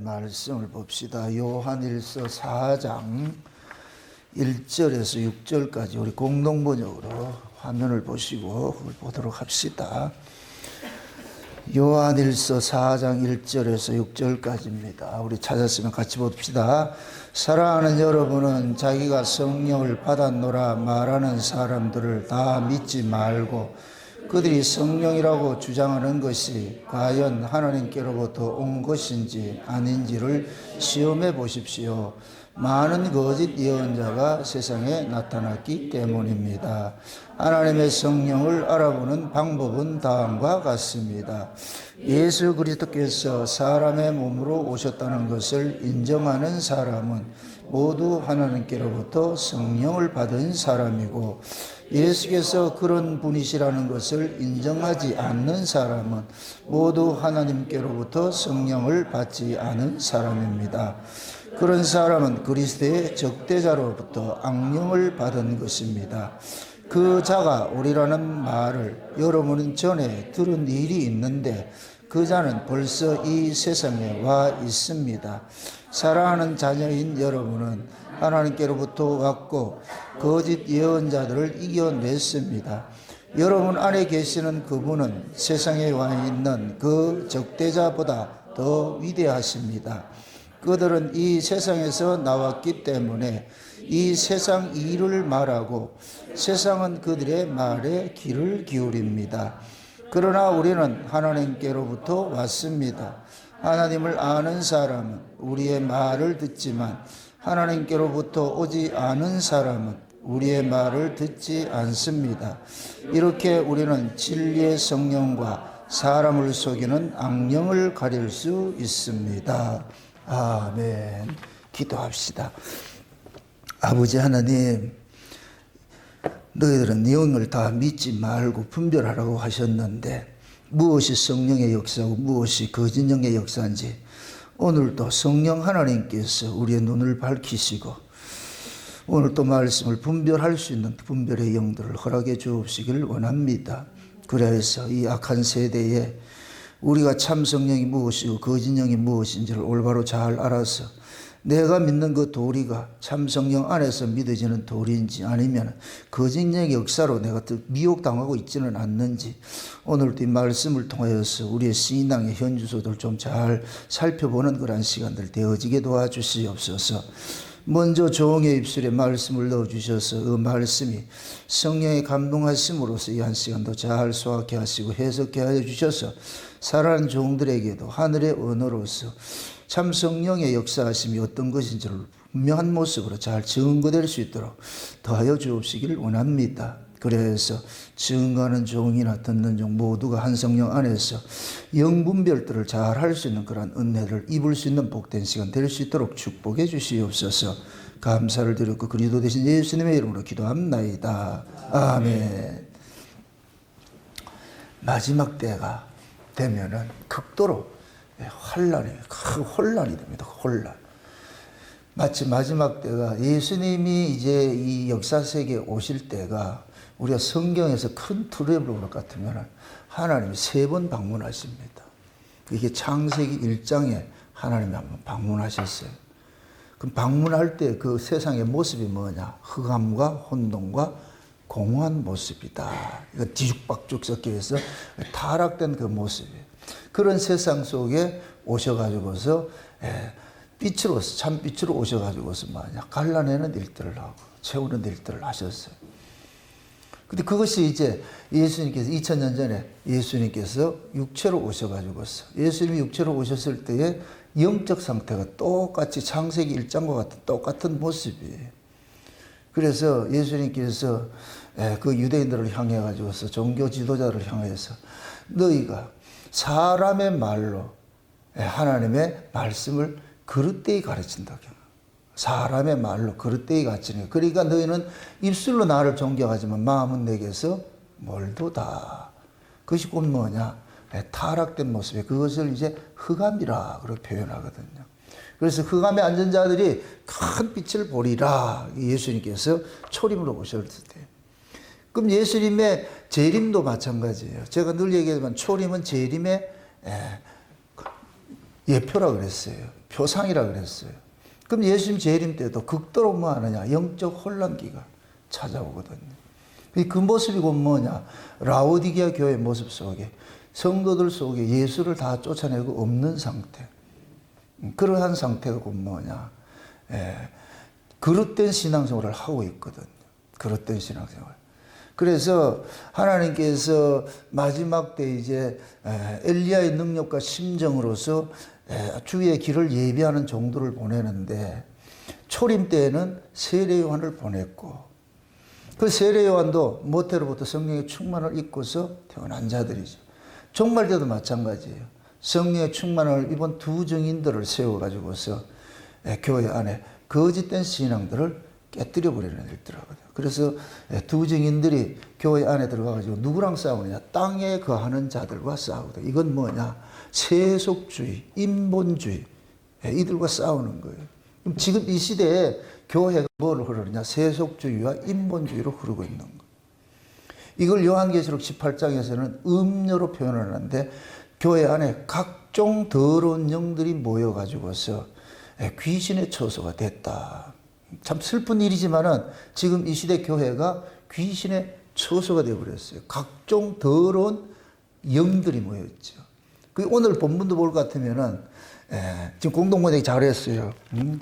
말씀을 봅시다. 요한일서 4장 1절에서 6절까지 우리 공동번역으로 화면을 보시고 그걸 보도록 합시다. 요한일서 4장 1절에서 6절까지입니다. 우리 찾았으면 같이 봅시다. 사랑하는 여러분은 자기가 성령을 받았노라 말하는 사람들을 다 믿지 말고 그들이 성령이라고 주장하는 것이 과연 하나님께로부터 온 것인지 아닌지를 시험해 보십시오. 많은 거짓 예언자가 세상에 나타났기 때문입니다. 하나님의 성령을 알아보는 방법은 다음과 같습니다. 예수 그리스도께서 사람의 몸으로 오셨다는 것을 인정하는 사람은 모두 하나님께로부터 성령을 받은 사람이고, 예수께서 그런 분이시라는 것을 인정하지 않는 사람은 모두 하나님께로부터 성령을 받지 않은 사람입니다. 그런 사람은 그리스도의 적대자로부터 악령을 받은 것입니다. 그 자가 오리라는 말을 여러분은 전에 들은 일이 있는데 그 자는 벌써 이 세상에 와 있습니다. 사랑하는 자녀인 여러분은 하나님께로부터 왔고 거짓 예언자들을 이겨냈습니다. 여러분 안에 계시는 그분은 세상에 와 있는 그 적대자보다 더 위대하십니다. 그들은 이 세상에서 나왔기 때문에 이 세상 일을 말하고 세상은 그들의 말에 귀를 기울입니다. 그러나 우리는 하나님께로부터 왔습니다. 하나님을 아는 사람은 우리의 말을 듣지만 하나님께로부터 오지 않은 사람은 우리의 말을 듣지 않습니다. 이렇게 우리는 진리의 성령과 사람을 속이는 악령을 가릴 수 있습니다. 아멘. 기도합시다. 아버지 하나님, 너희들은 영을 다 믿지 말고 분별하라고 하셨는데 무엇이 성령의 역사고 무엇이 거짓 영의 역사인지 오늘도 성령 하나님께서 우리의 눈을 밝히시고 오늘 또 말씀을 분별할 수 있는 분별의 영들을 허락해 주옵시기를 원합니다. 그래서 이 악한 세대에 우리가 참 성령이 무엇이고 거짓 영이 무엇인지를 올바로 잘 알아서 내가 믿는 그 도리가 참 성령 안에서 믿어지는 도리인지 아니면 거짓 영의 역사로 내가 미혹당하고 있지는 않는지 오늘도 이 말씀을 통하여서 우리의 신앙의 현주소들 좀 잘 살펴보는 그런 시간들 되어지게 도와주시옵소서. 먼저 종의 입술에 말씀을 넣어주셔서 그 말씀이 성령의 감동하심으로써 이 한 시간도 잘 소화케 하시고 해석케 하여 주셔서 살아가는 종들에게도 하늘의 언어로서 참 성령의 역사하심이 어떤 것인지를 분명한 모습으로 잘 증거될 수 있도록 더하여 주옵시기를 원합니다. 그래서 증거하는 종이나 듣는 종 모두가 한 성령 안에서 영분별들을 잘 할 수 있는 그런 은혜를 입을 수 있는 복된 시간 될 수 있도록 축복해 주시옵소서. 감사를 드렸고 그리스도 되신 예수님의 이름으로 기도합나이다. 아멘. 마지막 때가 되면은 극도로 큰 혼란이 됩니다. 혼란. 마치 마지막 때가 예수님이 이제 이 역사 세계에 오실 때가 우리가 성경에서 큰 틀을 볼 것 같으면 하나님이 3번 방문하십니다. 이게 창세기 1장에 하나님이 한번 방문하셨어요. 그럼 방문할 때 그 세상의 모습이 뭐냐? 흑암과 혼돈과 공허한 모습이다. 이거 뒤죽박죽 섞여서 타락된 그 모습이에요. 그런 세상 속에 오셔가지고서 빛으로서 참빛으로 오셔가지고서 뭐냐? 갈라내는 일들을 하고 채우는 일들을 하셨어요. 근데 그것이 이제 예수님께서 2000년 전에 예수님께서 육체로 오셔가지고서 예수님이 육체로 오셨을 때의 영적 상태가 똑같이 창세기 1장과 같은 똑같은 모습이에요. 그래서 예수님께서 그 유대인들을 향해 가지고서 종교 지도자를 향해서 너희가 사람의 말로 하나님의 말씀을 그릇되이 가르친다. 사람의 말로 그릇되이 가르치는. 그러니까 너희는 입술로 나를 존경하지만 마음은 내게서 멀도다. 그것이 곧 뭐냐? 타락된 모습에 그것을 이제 흑암이라 그렇게 표현하거든요. 그래서 흑암에 앉은 자들이 큰 빛을 보리라. 예수님께서 초림으로 오셨을 때. 그럼 예수님의 재림도 마찬가지예요. 제가 늘 얘기하지만 초림은 재림의 예표라 그랬어요. 표상이라 그랬어요. 그럼 예수님 재림 때도 극도로 뭐 하느냐? 영적 혼란기가 찾아오거든요. 그 모습이 곧 뭐냐? 라오디게아 교회 모습 속에 성도들 속에 예수를 다 쫓아내고 없는 상태. 그러한 상태가 곧 뭐냐? 그릇된 신앙생활을 하고 있거든요. 그릇된 신앙생활. 그래서 하나님께서 마지막 때 이제 엘리야의 능력과 심정으로서 주의 길을 예비하는 종들을 보내는데 초림 때에는 세례 요한을 보냈고 그 세례 요한도 모태로부터 성령의 충만을 입고서 태어난 자들이죠. 종말 때도 마찬가지예요. 성령의 충만을 입은 두 증인들을 세워가지고서 교회 안에 거짓된 신앙들을 깨뜨려 버리는 일들하거든요. 그래서 두 증인들이 교회 안에 들어가가지고 누구랑 싸우느냐? 땅에 거하는 자들과 싸우거든요. 이건 뭐냐? 세속주의, 인본주의 이들과 싸우는 거예요. 그럼 지금 이 시대에 교회가 뭐로 흐르느냐? 세속주의와 인본주의로 흐르고 있는 거예요. 이걸 요한계시록 18장에서는 음료로 표현하는데 교회 안에 각종 더러운 영들이 모여가지고서 귀신의 처소가 됐다. 참 슬픈 일이지만은 지금 이 시대 교회가 귀신의 처소가 되어버렸어요. 각종 더러운 영들이 모였죠. 오늘 본문도 볼 것 같으면은 지금 공동번역이 잘했어요.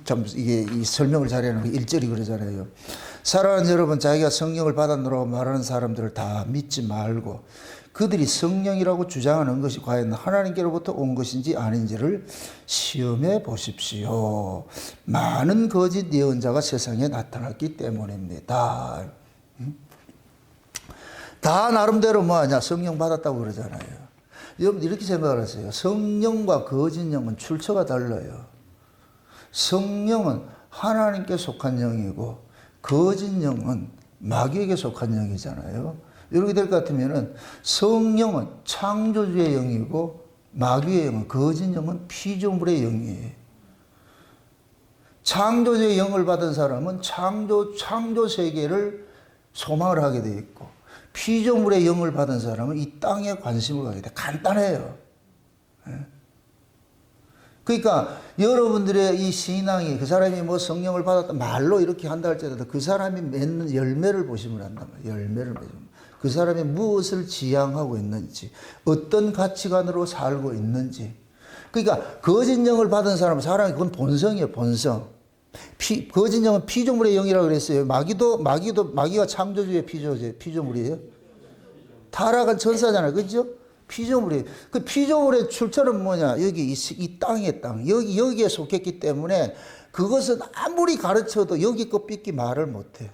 참 이게 이 설명을 잘하는 거 1절이 그러잖아요. 사랑하는 여러분, 자기가 성령을 받았노라고 말하는 사람들을 다 믿지 말고 그들이 성령이라고 주장하는 것이 과연 하나님께로부터 온 것인지 아닌지를 시험해 보십시오. 많은 거짓 예언자가 세상에 나타났기 때문입니다. 다 나름대로 뭐하냐? 성령 받았다고 그러잖아요. 여러분 이렇게 생각을 하세요. 성령과 거짓 영은 출처가 달라요. 성령은 하나님께 속한 영이고 거짓 영은 마귀에게 속한 영이잖아요. 이렇게 될 것 같으면은 성령은 창조주의 영이고 마귀의 영은 거짓 영은 피조물의 영이에요. 창조주의 영을 받은 사람은 창조 세계를 소망을 하게 돼 있고 피조물의 영을 받은 사람은 이 땅에 관심을 가게 돼. 간단해요. 그러니까 여러분들의 이 신앙이 그 사람이 뭐 성령을 받았다 말로 이렇게 한다 할지라도 그 사람이 맺는 열매를 보시면 안단 말이에요. 열매를 맺으면. 그 사람이 무엇을 지향하고 있는지, 어떤 가치관으로 살고 있는지. 그러니까 거짓 영을 받은 사람은 사람이 그건 본성이에요. 본성. 거짓 영은 피조물의 영이라고 그랬어요. 마귀가 창조주의 피조물이에요. 타락한 천사잖아요. 그죠? 피조물이에요. 그 피조물의 출처는 뭐냐? 여기 이 땅의 땅. 여기에 속했기 때문에 그것은 아무리 가르쳐도 여기 것 삐끼 말을 못해.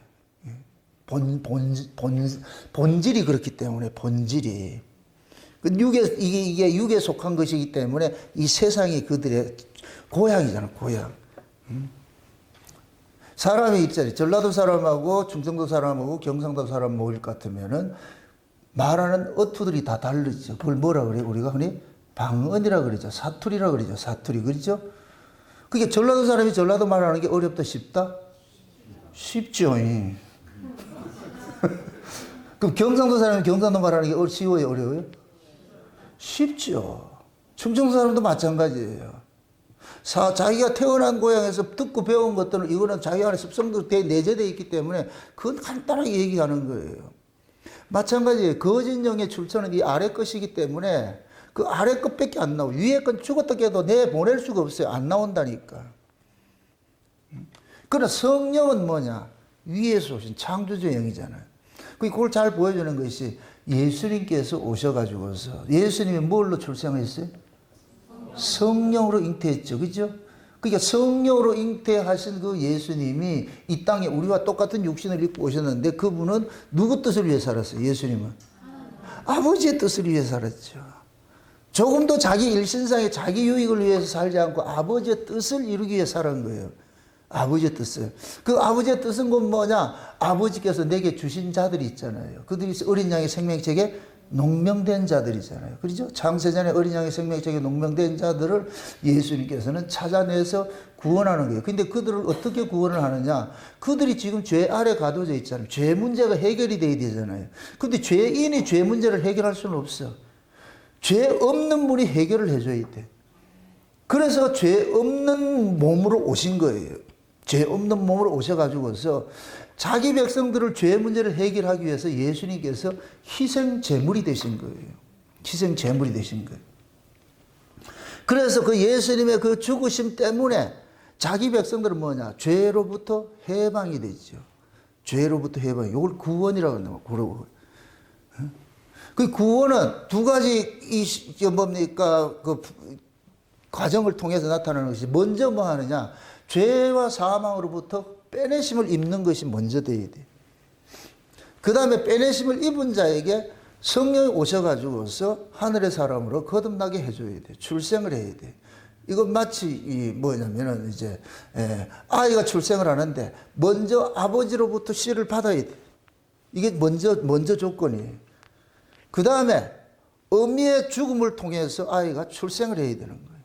본질이 그렇기 때문에 본질이. 이게 육에 속한 것이기 때문에 이 세상이 그들의 고향이잖아, 고향. 사람의 입장이 전라도 사람하고 충청도 사람하고 경상도 사람 모일 것 같으면은 말하는 어투들이 다 다르죠. 그걸 뭐라 그래요? 우리가 흔히 방언이라 그러죠. 사투리라 그러죠. 사투리. 그렇죠? 그게 전라도 사람이 전라도 말하는 게 어렵다 쉽다? 쉽죠. 그럼 경상도 사람이 경상도 말하는 게 쉬워요? 어려워요? 쉽죠. 충청도 사람도 마찬가지예요. 자기가 태어난 고향에서 듣고 배운 것들은 이거는 자기 안에 습성도 내재되어 있기 때문에 그건 간단하게 얘기하는 거예요. 마찬가지예요. 거짓 영의 출처는 이 아래 것이기 때문에 그 아래 것밖에 안 나오고 위에 건 죽었다 깨도 내보낼 수가 없어요. 안 나온다니까. 그러나 성령은 뭐냐? 위에서 오신 창조주의 영이잖아요. 그걸 잘 보여주는 것이 예수님께서 오셔가지고서 예수님이 뭘로 출생했어요? 성령으로 잉태했죠. 그죠? 그러니까 성령으로 잉태하신 그 예수님이 이 땅에 우리와 똑같은 육신을 입고 오셨는데 그분은 누구 뜻을 위해 살았어요? 예수님은 아버지의 뜻을 위해 살았죠. 조금도 자기 일신상의 자기 유익을 위해서 살지 않고 아버지의 뜻을 이루기 위해 살은 거예요. 아버지의 뜻을. 그 아버지의 뜻은 곧 뭐냐? 아버지께서 내게 주신 자들이 있잖아요. 그들이 어린 양의 생명책에 농명된 자들이잖아요. 그렇죠? 창세전에 어린 양의 생명책에 농명된 자들을 예수님께서는 찾아내서 구원하는 거예요. 근데 그들을 어떻게 구원을 하느냐? 그들이 지금 죄 아래 가둬져 있잖아요. 죄 문제가 해결이 돼야 되잖아요. 근데 죄인이 죄 문제를 해결할 수는 없어. 죄 없는 분이 해결을 해줘야 돼. 그래서 죄 없는 몸으로 오신 거예요. 죄 없는 몸으로 오셔가지고서 자기 백성들을 죄 문제를 해결하기 위해서 예수님께서 희생 제물이 되신 거예요. 희생 제물이 되신 거예요. 그래서 그 예수님의 그 죽으심 때문에 자기 백성들은 뭐냐? 죄로부터 해방이 되죠. 죄로부터 해방. 이걸 구원이라고 한다고 그러고. 그 구원은 두 가지 뭡니까? 그 과정을 통해서 나타나는 것이 먼저 뭐 하느냐? 죄와 사망으로부터 빼내심을 입는 것이 먼저 돼야 돼. 그 다음에 빼내심을 입은 자에게 성령이 오셔가지고서 하늘의 사람으로 거듭나게 해줘야 돼. 출생을 해야 돼. 이건 마치 뭐냐면은 이제 아이가 출생을 하는데 먼저 아버지로부터 씨를 받아야 돼. 이게 먼저 조건이에요. 그 다음에 어미의 죽음을 통해서 아이가 출생을 해야 되는 거예요.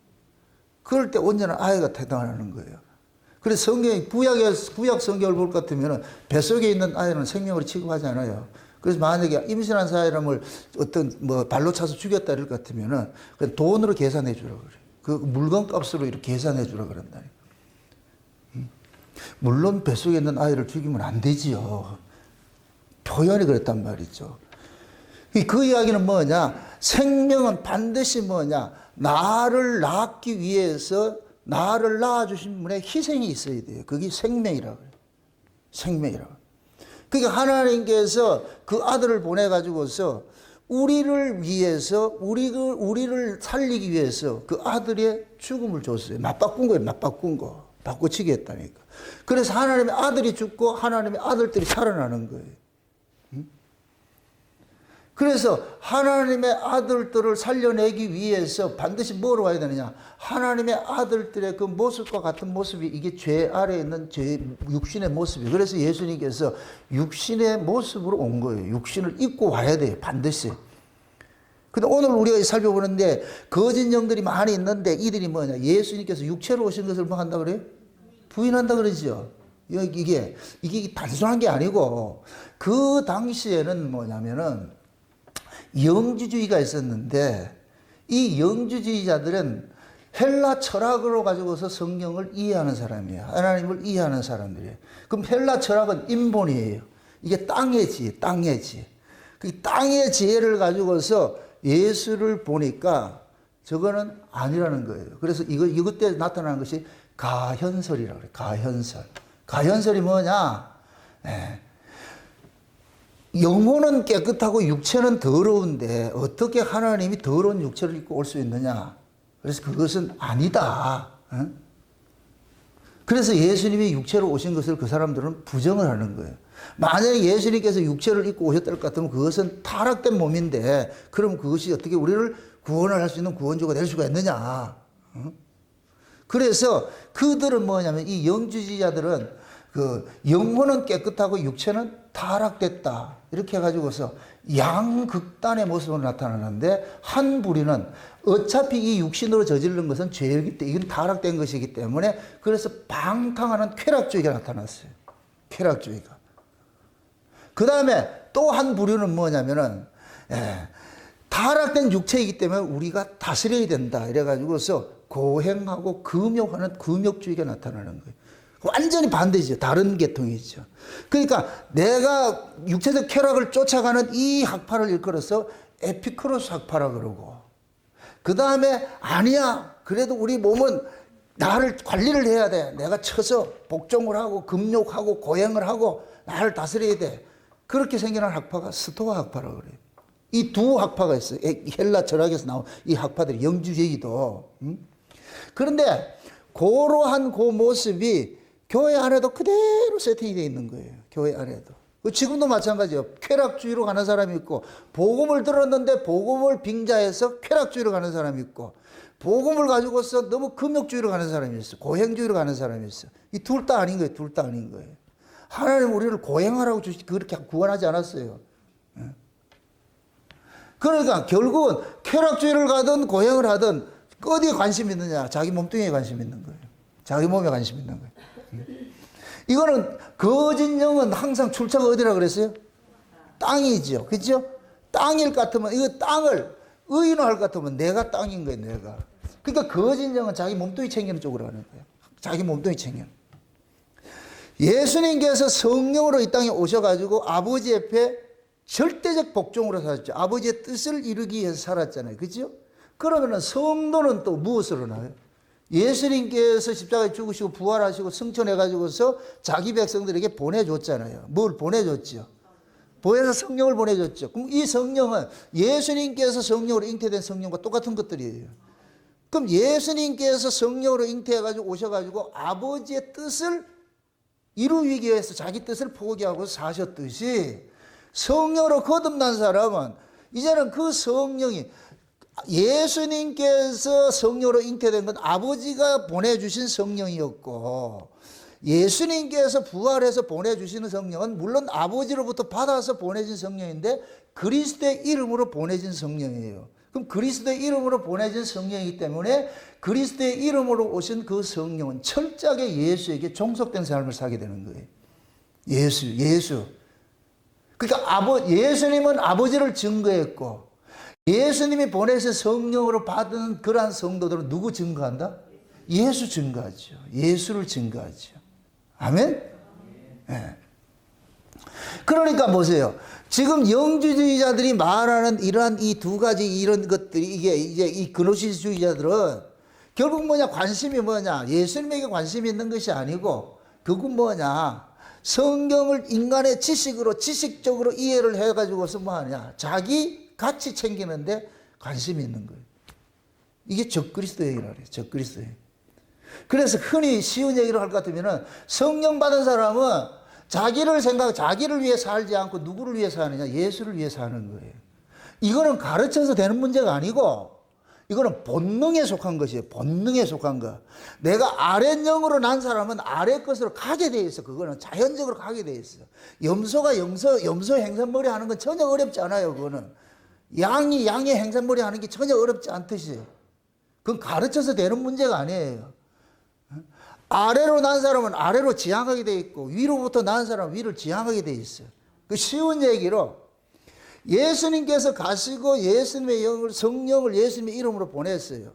그럴 때 온전한 아이가 태어나는 거예요. 그래서 성경이 구약 성경을 볼 것 같으면 뱃속에 있는 아이는 생명으로 취급하지 않아요. 그래서 만약에 임신한 사람을 어떤 뭐 발로 차서 죽였다 이럴 것 같으면은 그냥 돈으로 계산해 주라 그래. 그 물건 값으로 이렇게 계산해 주라 그런다니까. 물론 뱃속에 있는 아이를 죽이면 안 되지요. 표현이 그랬단 말이죠. 그 이야기는 뭐냐? 생명은 반드시 뭐냐? 나를 낳기 위해서 나를 낳아주신 분의 희생이 있어야 돼요. 그게 생명이라고 해요. 생명이라고. 그러니까 하나님께서 그 아들을 보내가지고서 우리를 위해서, 우리를 살리기 위해서 그 아들의 죽음을 줬어요. 맞바꾼 거예요. 맞바꾼 거. 바꿔치기 했다니까. 그래서 하나님의 아들이 죽고 하나님의 아들들이 살아나는 거예요. 그래서 하나님의 아들들을 살려내기 위해서 반드시 뭐로 와야 되느냐? 하나님의 아들들의 그 모습과 같은 모습이 이게 죄 아래에 있는 육신의 모습이에요. 그래서 예수님께서 육신의 모습으로 온 거예요. 육신을 입고 와야 돼요. 반드시. 근데 오늘 우리가 살펴보는데 거짓 영들이 많이 있는데 이들이 뭐냐? 예수님께서 육체로 오신 것을 뭐 한다 그래요? 부인한다 그러죠. 이게 단순한 게 아니고 그 당시에는 뭐냐면은 영주주의가 있었는데 이 영주주의자들은 헬라 철학으로 가지고서 성경을 이해하는 사람이에요. 하나님을 이해하는 사람들이에요. 그럼 헬라 철학은 인본이에요. 이게 땅의 지혜, 땅의 지혜. 그 땅의 지혜를 가지고서 예수를 보니까 저거는 아니라는 거예요. 그래서 이것 때 나타나는 것이 가현설이라고 그래요. 가현설. 가현설이 뭐냐? 영혼은 깨끗하고 육체는 더러운데 어떻게 하나님이 더러운 육체를 입고 올 수 있느냐? 그래서 그것은 아니다. 그래서 예수님이 육체로 오신 것을 그 사람들은 부정을 하는 거예요. 만약에 예수님께서 육체를 입고 오셨다 것 같으면 그것은 타락된 몸인데 그럼 그것이 어떻게 우리를 구원을 할 수 있는 구원주가 될 수가 있느냐? 그래서 그들은 뭐냐면 이 영주주의자들은 그 영혼은 깨끗하고 육체는 타락됐다. 이렇게 해가지고서 양극단의 모습으로 나타나는데 한 부류는 어차피 이 육신으로 저지른 것은 죄이기 때문에 이건 타락된 것이기 때문에 그래서 방탕하는 쾌락주의가 나타났어요. 쾌락주의가. 그 다음에 또 한 부류는 뭐냐면은 타락된 육체이기 때문에 우리가 다스려야 된다. 이래가지고서 고행하고 금욕하는 금욕주의가 나타나는 거예요. 완전히 반대죠. 다른 계통이죠. 그러니까 내가 육체적 쾌락을 쫓아가는 이 학파를 일컬어서 에피쿠로스 학파라 그러고 그 다음에 아니야. 그래도 우리 몸은 나를 관리를 해야 돼. 내가 쳐서 복종을 하고 금욕하고 고행을 하고 나를 다스려야 돼. 그렇게 생겨난 학파가 스토아 학파라고 그래요. 이 두 학파가 있어요. 헬라 철학에서 나온 이 학파들이 영주주의도. 그런데 그러한 그 모습이 교회 안에도 그대로 세팅이 되어 있는 거예요. 교회 안에도. 지금도 마찬가지예요. 쾌락주의로 가는 사람이 있고 복음을 들었는데 복음을 빙자해서 쾌락주의로 가는 사람이 있고 복음을 가지고서 너무 금욕주의로 가는 사람이 있어. 고행주의로 가는 사람이 있어. 이 둘 다 아닌 거예요. 둘 다 아닌 거예요. 하나님 우리를 고행하라고 그렇게 구원하지 않았어요. 그러니까 결국은 쾌락주의를 가든 고행을 하든 어디에 관심 있느냐? 자기 몸뚱이에 관심 있는 거예요. 자기 몸에 관심 있는 거예요. 이거는 거짓 영은 항상 출처가 어디라 그랬어요? 땅이죠. 그죠? 땅일 것 같으면 이거 땅을 의인화할 것 같으면 내가 땅인 거예요. 내가. 그러니까 거짓 영은 자기 몸뚱이 챙기는 쪽으로 가는 거예요. 자기 몸뚱이 챙기는. 예수님께서 성령으로 이 땅에 오셔가지고 아버지 옆에 절대적 복종으로 사셨죠. 아버지의 뜻을 이루기 위해서 살았잖아요. 그죠? 그러면 성도는 또 무엇으로 나와요? 예수님께서 십자가에 죽으시고 부활하시고 승천해가지고서 자기 백성들에게 보내줬잖아요. 뭘 보내줬죠? 보혜사 성령을 보내줬죠. 그럼 이 성령은 예수님께서 성령으로 잉태된 성령과 똑같은 것들이에요. 그럼 예수님께서 성령으로 잉태해가지고 오셔가지고 아버지의 뜻을 이루기 위해서 자기 뜻을 포기하고 사셨듯이 성령으로 거듭난 사람은 이제는 그 성령이 예수님께서 성령으로 잉태된 건 아버지가 보내주신 성령이었고 예수님께서 부활해서 보내주시는 성령은 물론 아버지로부터 받아서 보내진 성령인데 그리스도의 이름으로 보내진 성령이에요. 그럼 그리스도의 이름으로 보내진 성령이기 때문에 그리스도의 이름으로 오신 그 성령은 철저하게 예수에게 종속된 삶을 살게 되는 거예요. 예수. 그러니까 예수님은 아버지를 증거했고 예수님이 보내신 성령으로 받은 그러한 성도들은 누구 증거한다? 예수 증거하죠. 예수를 증거하죠. 아멘? 네. 그러니까 보세요. 지금 영주주의자들이 말하는 이러한 이 두 가지 이런 것들이 이게 이제 이 그노시스주의자들은 결국 뭐냐? 관심이 뭐냐? 예수님에게 관심이 있는 것이 아니고 그건 뭐냐? 성경을 인간의 지식으로 지식적으로 이해를 해가지고서 뭐 하냐? 자기 가치 챙기는데 관심이 있는 거예요. 이게 적그리스도 얘기를 해요. 적그리스도 얘기. 그래서 흔히 쉬운 얘기를 할 것 같으면은 성령 받은 사람은 자기를 위해 살지 않고 누구를 위해 사느냐? 예수를 위해 사는 거예요. 이거는 가르쳐서 되는 문제가 아니고 이거는 본능에 속한 것이에요. 본능에 속한 거. 내가 아랫영으로 난 사람은 아래 것으로 가게 돼 있어. 그거는 자연적으로 가게 돼 있어. 염소가 염소 행선머리 하는 건 전혀 어렵지 않아요. 그거는. 양이 행선머리 하는 게 전혀 어렵지 않듯이. 그건 가르쳐서 되는 문제가 아니에요. 아래로 난 사람은 아래로 지향하게 돼 있고 위로부터 난 사람은 위를 지향하게 돼 있어요. 그 쉬운 얘기로 예수님께서 가시고 예수님의 성령을 예수님의 이름으로 보냈어요.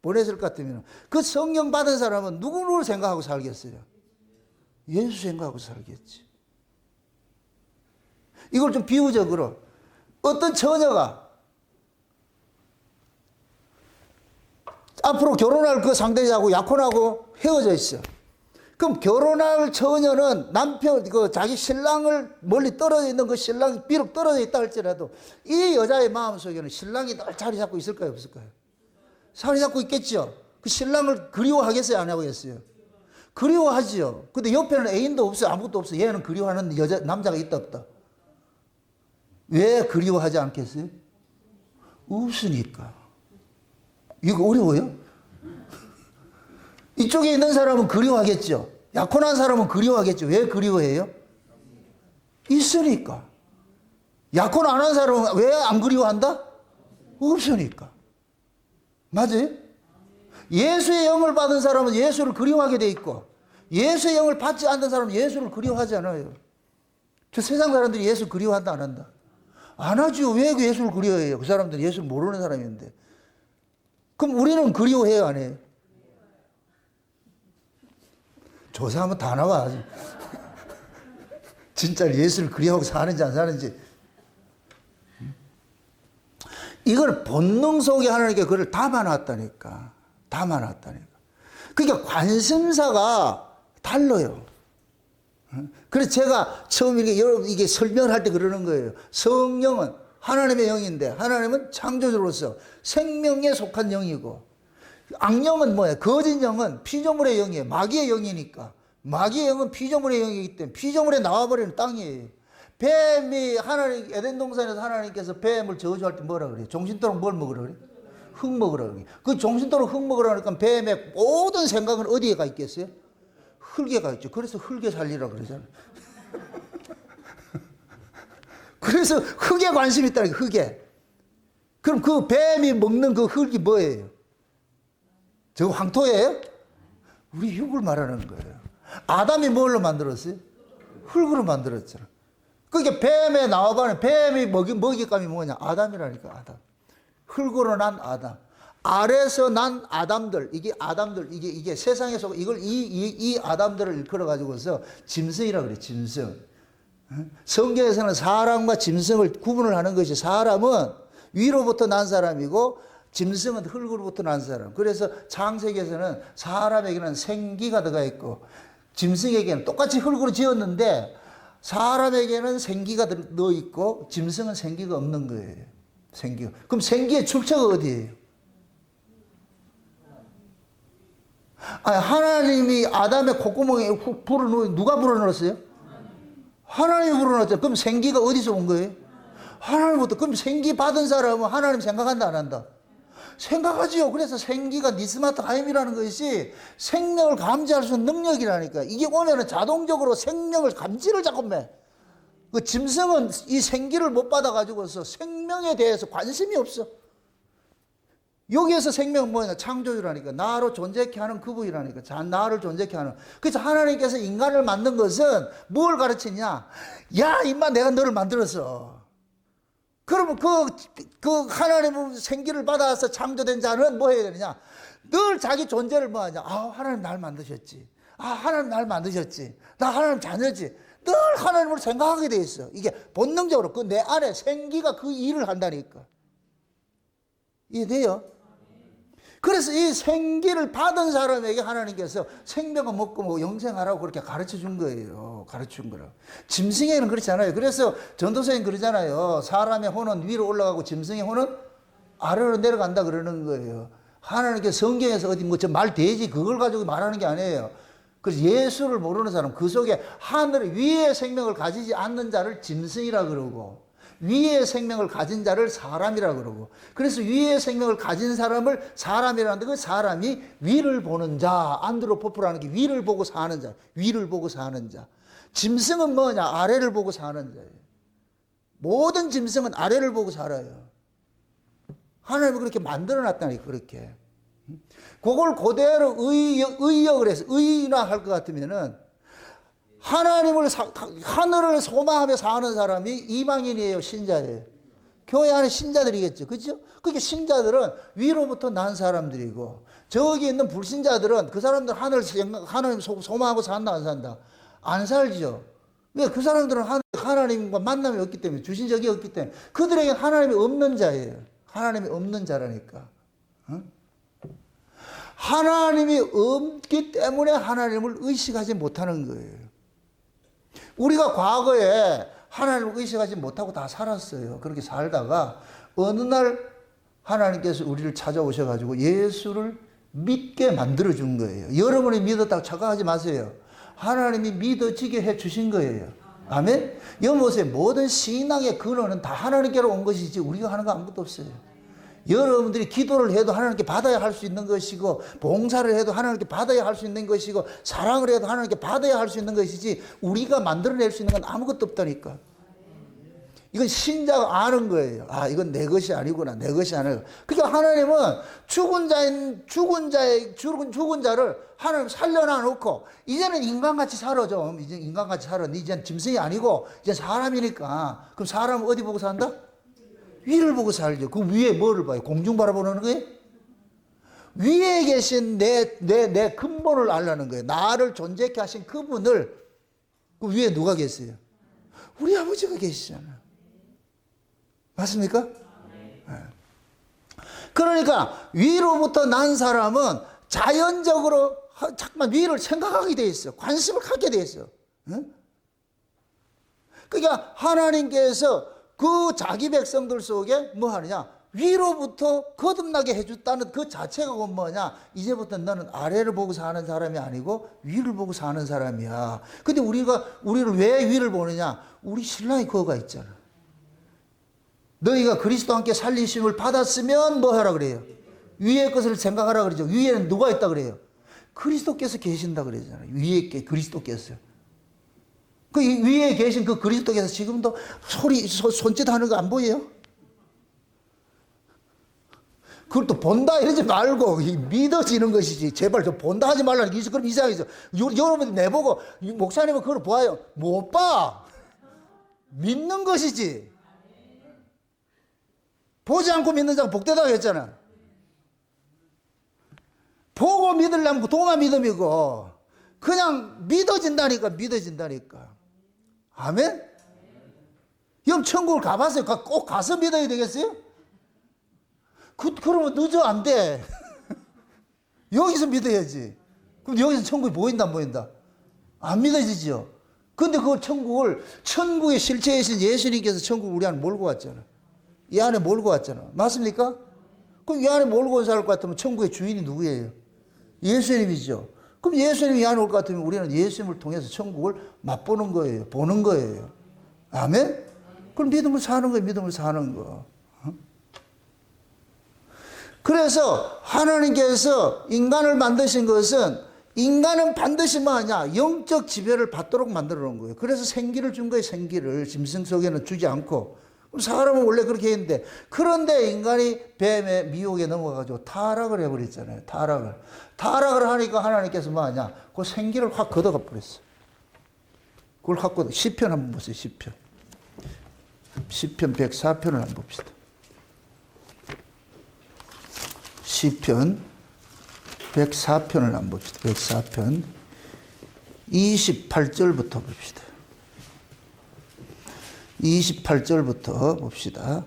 보냈을 것 같으면 그 성령 받은 사람은 누구를 생각하고 살겠어요? 예수 생각하고 살겠지. 이걸 좀 비유적으로 어떤 처녀가 앞으로 결혼할 그 상대자하고 약혼하고 헤어져 있어. 그럼 결혼할 처녀는 자기 신랑을 멀리 떨어져 있는 그 신랑이 비록 떨어져 있다 할지라도 이 여자의 마음속에는 신랑이 늘 자리 잡고 있을까요? 없을까요? 자리 잡고 있겠죠. 그 신랑을 그리워하겠어요? 안 하겠어요? 그리워하죠. 근데 옆에는 애인도 없어요. 아무것도 없어요. 얘는 그리워하는 남자가 있다 없다. 왜 그리워하지 않겠어요? 없으니까. 이거 어려워요? 이쪽에 있는 사람은 그리워하겠죠. 약혼한 사람은 그리워하겠죠. 왜 그리워해요? 있으니까. 약혼 안 한 사람은 왜 안 그리워한다? 없으니까. 맞아요? 예수의 영을 받은 사람은 예수를 그리워하게 돼 있고 예수의 영을 받지 않는 사람은 예수를 그리워하지 않아요. 저 세상 사람들이 예수 그리워한다 안 한다? 안 하죠. 왜 예수를 그리워해요? 그 사람들은 예수를 모르는 사람인데. 그럼 우리는 그리워해요 안 해요? 조사하면 다 나와. 진짜 예수를 그리워하고 사는지 안 사는지. 이걸 본능 속에 하나님께 그걸 담아놨다니까. 담아놨다니까. 그러니까 관심사가 달라요. 그래서 제가 처음 이게 설명할 때 그러는 거예요. 성령은 하나님의 영인데 하나님은 창조주로서 생명에 속한 영이고 악령은 뭐예요? 거짓 영은 피조물의 영이에요. 마귀의 영이니까. 마귀의 영은 피조물의 영이기 때문에 피조물에 나와버리는 땅이에요. 뱀이 에덴 동산에서 하나님께서 뱀을 저주할 때 뭐라 그래요? 종신토록 뭘 먹으라 그래요? 흙 먹으라 그래요. 그 종신토록 흙 먹으라 그러니까 뱀의 모든 생각은 어디에 가 있겠어요? 흙에 가 있죠. 그래서 흙에 살리라 그러잖아요. 그래서 흙에 관심이 있다니까, 흙에. 그럼 그 뱀이 먹는 그 흙이 뭐예요? 저 황토예요? 우리 흙을 말하는 거예요. 아담이 뭘로 만들었어요? 흙으로 만들었잖아. 그게 뱀에 나와봐는 뱀이 먹잇감이 뭐냐? 아담이라니까, 아담. 흙으로 난 아담. 아래서 난 아담들, 이게 세상에서 이 아담들을 일컬어 가지고서 짐승이라고 그래, 짐승. 성경에서는 사람과 짐승을 구분을 하는 것이, 사람은 위로부터 난 사람이고 짐승은 흙으로부터 난 사람. 그래서 창세기에서는 사람에게는 생기가 들어가 있고 짐승에게는 똑같이 흙으로 지었는데 사람에게는 생기가 넣어 있고 짐승은 생기가 없는 거예요. 생기가. 그럼 생기의 출처가 어디예요? 아니, 하나님이 아담의 콧구멍에 불을 누가 불어넣었어요? 하나님이 불어넣었죠. 그럼 생기가 어디서 온 거예요? 하나님부터. 그럼 생기 받은 사람은 하나님 생각한다 안 한다? 생각하지요. 그래서 생기가 니스마트 하임이라는 것이 생명을 감지할 수 있는 능력이라니까. 이게 오면은 자동적으로 생명을 감지를 자꾸 해. 그 짐승은 이 생기를 못 받아가지고서 생명에 대해서 관심이 없어. 여기에서 생명은 뭐냐? 창조주라니까. 나로 존재케 하는 그분이라니까. 나를 존재케 하는. 그래서 하나님께서 인간을 만든 것은 뭘 가르치냐? 야, 임마, 내가 너를 만들었어. 그러면 그 하나님 생기를 받아서 창조된 자는 뭐 해야 되느냐? 늘 자기 존재를 뭐 하냐? 아, 하나님 날 만드셨지. 아, 하나님 날 만드셨지. 나 하나님 자녀지. 늘 하나님을 생각하게 돼 있어. 이게 본능적으로 그 내 안에 생기가 그 일을 한다니까. 이해돼요? 그래서 이 생기를 받은 사람에게 하나님께서 생명을 먹고 뭐 영생하라고 그렇게 가르쳐 준 거예요. 가르쳐 준 거라고. 짐승에는 그렇지 않아요. 그래서 전도서에는 그러잖아요. 사람의 혼은 위로 올라가고 짐승의 혼은 아래로 내려간다 그러는 거예요. 하나님께서 성경에서 어디 뭐 저 말 돼지 그걸 가지고 말하는 게 아니에요. 그래서 예수를 모르는 사람, 그 속에 하늘 위에 생명을 가지지 않는 자를 짐승이라 그러고 위의 생명을 가진 자를 사람이라 그러고, 그래서 위의 생명을 가진 사람을 사람이라는데 그 사람이 위를 보는 자, 안드로포프라는 게 위를 보고 사는 자, 위를 보고 사는 자. 짐승은 뭐냐? 아래를 보고 사는 자예요. 모든 짐승은 아래를 보고 살아요. 하나님은 그렇게 만들어놨다니까, 그렇게. 그걸 그대로 의역을 해서 의인화할 것 같으면은 하늘을 소망하며 사는 사람이 이방인이에요, 신자예요. 교회 안에 신자들이겠죠. 그죠? 그러니까 신자들은 위로부터 난 사람들이고, 저기 있는 불신자들은 그 사람들 하나님 소망하고 산다, 안 산다? 안 살죠. 왜? 그 사람들은 하나님과 만남이 없기 때문에, 주신 적이 없기 때문에, 그들에게 하나님이 없는 자예요. 하나님이 없는 자라니까. 응? 하나님이 없기 때문에 하나님을 의식하지 못하는 거예요. 우리가 과거에 하나님을 의식하지 못하고 다 살았어요. 그렇게 살다가 어느 날 하나님께서 우리를 찾아오셔가지고 예수를 믿게 만들어준 거예요. 여러분이 믿었다고 착각하지 마세요. 하나님이 믿어지게 해주신 거예요. 아멘? 여기 보세요. 모든 신앙의 근원은 다 하나님께로 온 것이지 우리가 하는 거 아무것도 없어요. 여러분들이 기도를 해도 하나님께 받아야 할 수 있는 것이고, 봉사를 해도 하나님께 받아야 할 수 있는 것이고, 사랑을 해도 하나님께 받아야 할 수 있는 것이지 우리가 만들어낼 수 있는 건 아무것도 없다니까. 이건 신자가 아는 거예요. 아, 이건 내 것이 아니구나. 내 것이 아니구나. 그러니까 하나님은 죽은 자를 하나님 살려놔 놓고, 이제는 인간같이 살아 좀. 이제 인간같이 살아. 이제는 짐승이 아니고 이제 사람이니까. 그럼 사람은 어디 보고 산다? 위를 보고 살죠. 그 위에 뭐를 봐요? 공중 바라보는 거예요? 위에 계신 내 근본을 알라는 거예요. 나를 존재케 하신 그분을, 그 위에 누가 계세요? 우리 아버지가 계시잖아요. 맞습니까? 네. 그러니까 위로부터 난 사람은 자연적으로 잠깐만 위를 생각하게 돼 있어. 관심을 갖게 돼 있어. 응? 그러니까 하나님께서 그 자기 백성들 속에 뭐 하느냐? 위로부터 거듭나게 해줬다는 그 자체가 뭐냐? 이제부터 너는 아래를 보고 사는 사람이 아니고 위를 보고 사는 사람이야. 근데 우리를 왜 위를 보느냐? 우리 신랑이 그거가 있잖아. 너희가 그리스도와 함께 살리심을 받았으면 뭐 하라 그래요? 위의 것을 생각하라 그러죠. 위에는 누가 있다 그래요? 그리스도께서 계신다 그러잖아요. 위에 그리스도께서. 그 위에 계신 그 그리스도께서 지금도 손짓하는 거 안 보여요? 그걸 또 본다 이러지 말고 믿어지는 것이지. 제발 좀 본다 하지 말라는 게 그럼 이상해져. 여러분 내보고 목사님은 그걸 보아요. 못 봐. 믿는 것이지. 보지 않고 믿는 자가 복되다고 했잖아. 보고 믿으려면 도마 믿음이고 그냥 믿어진다니까. 아멘? 형 천국을 가봤어요? 꼭 가서 믿어야 되겠어요? 그러면 늦어 안 돼. 여기서 믿어야지. 그럼 여기서 천국이 보인다 안 보인다? 안 믿어지죠. 근데 그 천국의 실체이신 예수님께서 천국을 우리 안에 몰고 왔잖아. 이 안에 몰고 왔잖아. 맞습니까? 그럼 이 안에 몰고 온 사람 같으면 천국의 주인이 누구예요? 예수님이죠. 그럼 예수님이 이 안에 올 것 같으면 우리는 예수님을 통해서 천국을 맛보는 거예요. 보는 거예요. 아멘? 그럼 믿음을 사는 거예요. 믿음을 사는 거. 그래서 하나님께서 인간을 만드신 것은 인간은 반드시 뭐하냐? 영적 지배를 받도록 만들어 놓은 거예요. 그래서 생기를 준 거예요. 생기를 짐승 속에는 주지 않고. 그럼 사람은 원래 그렇게 했는데, 그런데 인간이 뱀의 미혹에 넘어가가지고 타락을 해버렸잖아요. 타락을 하니까 하나님께서 뭐하냐? 그 생기를 확 걷어가 버렸어. 그걸 확 걷어. 시편 한번 보세요. 시편 104편을 한번 봅시다. 시편 104편을 한번 봅시다. 104편 28절부터 봅시다. 28절부터 봅시다.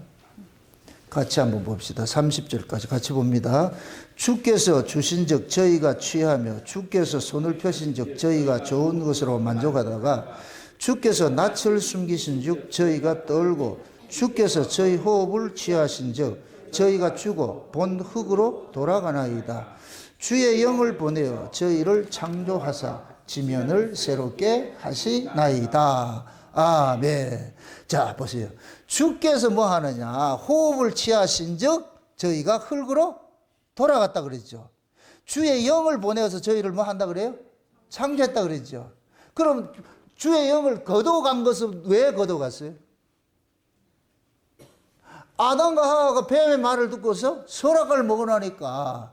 같이 한번 봅시다. 30절까지 같이 봅니다. 주께서 주신 적 저희가 취하며 주께서 손을 펴신 적 저희가 좋은 것으로 만족하다가 주께서 낯을 숨기신 적 저희가 떨고 주께서 저희 호흡을 취하신 적 저희가 죽어 본 흙으로 돌아가나이다. 주의 영을 보내어 저희를 창조하사 지면을 새롭게 하시나이다. 아멘. 자, 보세요. 주께서 뭐 하느냐? 호흡을 취하신 적 저희가 흙으로 돌아갔다 그랬죠. 주의 영을 보내어서 저희를 뭐 한다 그래요? 창조했다 그랬죠. 그럼 주의 영을 거둬간 것은 왜 거둬갔어요? 아담과 하와가 뱀의 말을 듣고서 선악과를 먹고 나니까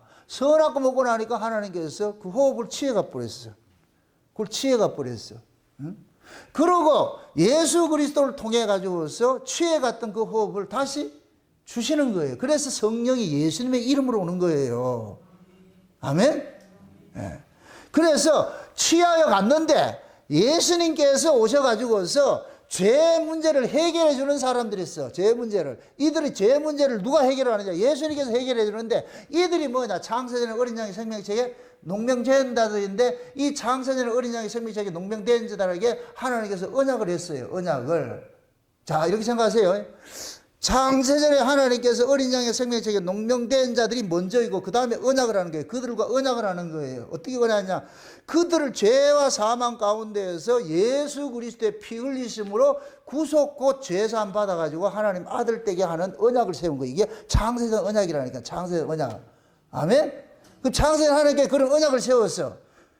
하나님께서 그 호흡을 취해가 버렸어. 그걸 취해가 버렸어. 응? 그러고 예수 그리스도를 통해 가지고서 취해갔던 그 호흡을 다시 주시는 거예요. 그래서 성령이 예수님의 이름으로 오는 거예요. 아멘? 네. 그래서 취하여 갔는데 예수님께서 오셔가지고서 죄 문제를 해결해 주는 사람들이 있어. 죄 문제를. 이들이 죄 문제를 누가 해결하느냐? 예수님께서 해결해 주는데 이들이 뭐냐? 창세전에 어린 양의 생명책에 농명된 자들인데 이 창세전에 어린 양의 생명책에 농명된 자들에게 하나님께서 언약을 했어요. 언약을. 자, 이렇게 생각하세요. 창세전에 하나님께서 어린 양의 생명책에 농명된 자들이 먼저이고 그 다음에 언약을 하는 거예요. 그들과 언약을 하는 거예요. 어떻게 언약하냐? 그들을 죄와 사망 가운데에서 예수 그리스도의 피 흘리심으로 구속 곧 죄사함 받아가지고 하나님 아들 되게 하는 언약을 세운 거예요. 이게 창세전 언약이라니까. 창세전 언약. 아멘? 그 창세전 하나님께 그런 언약을 세웠어.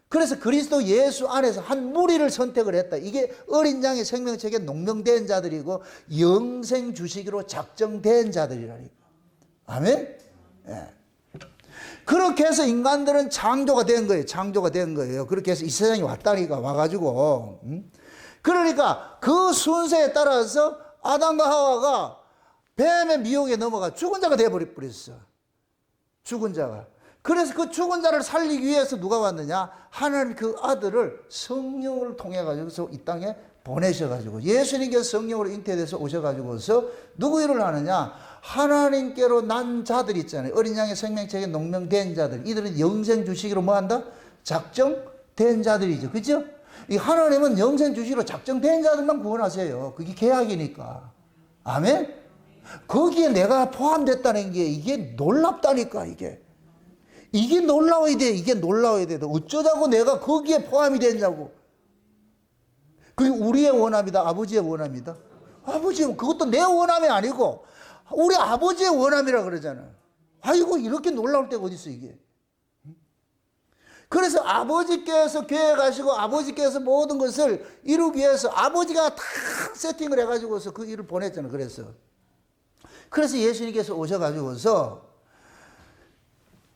그래서 그리스도 예수 안에서 한 무리를 선택을 했다. 이게 어린 양의 생명책에 농명된 자들이고 영생 주시기로 작정된 자들이라니까. 아멘? 예. 그렇게 해서 인간들은 창조가 된 거예요. 창조가 된 거예요. 그렇게 해서 이 세상에 왔다니까 와가지고. 그러니까 그 순서에 따라서 아담과 하와가 뱀의 미혹에 넘어가 죽은 자가 되어버렸어. 죽은 자가. 그래서 그 죽은 자를 살리기 위해서 누가 왔느냐? 하나님 그 아들을 성령을 통해 가지고서 이 땅에 보내셔가지고 예수님께서 성령으로 잉태돼서 오셔가지고서 누구 일을 하느냐? 하나님께로 난 자들 있잖아요. 어린 양의 생명책에 농명된 자들. 이들은 영생 주시기로 뭐 한다? 작정된 자들이죠. 그죠? 이 하나님은 영생 주시기로 작정된 자들만 구원하세요. 그게 계약이니까. 아멘? 거기에 내가 포함됐다는 게 이게 놀랍다니까, 이게. 이게 놀라워야 돼. 이게 놀라워야 돼. 어쩌자고 내가 거기에 포함이 됐냐고. 그게 우리의 원함이다. 아버지의 원함이다. 아버지, 그것도 내 원함이 아니고 우리 아버지의 원함이라 그러잖아. 아이고, 이렇게 놀라울 때가 어디 있어, 이게. 그래서 아버지께서 계획하시고 아버지께서 모든 것을 이루기 위해서 아버지가 다 세팅을 해가지고서 그 일을 보냈잖아. 그래서 예수님께서 오셔가지고서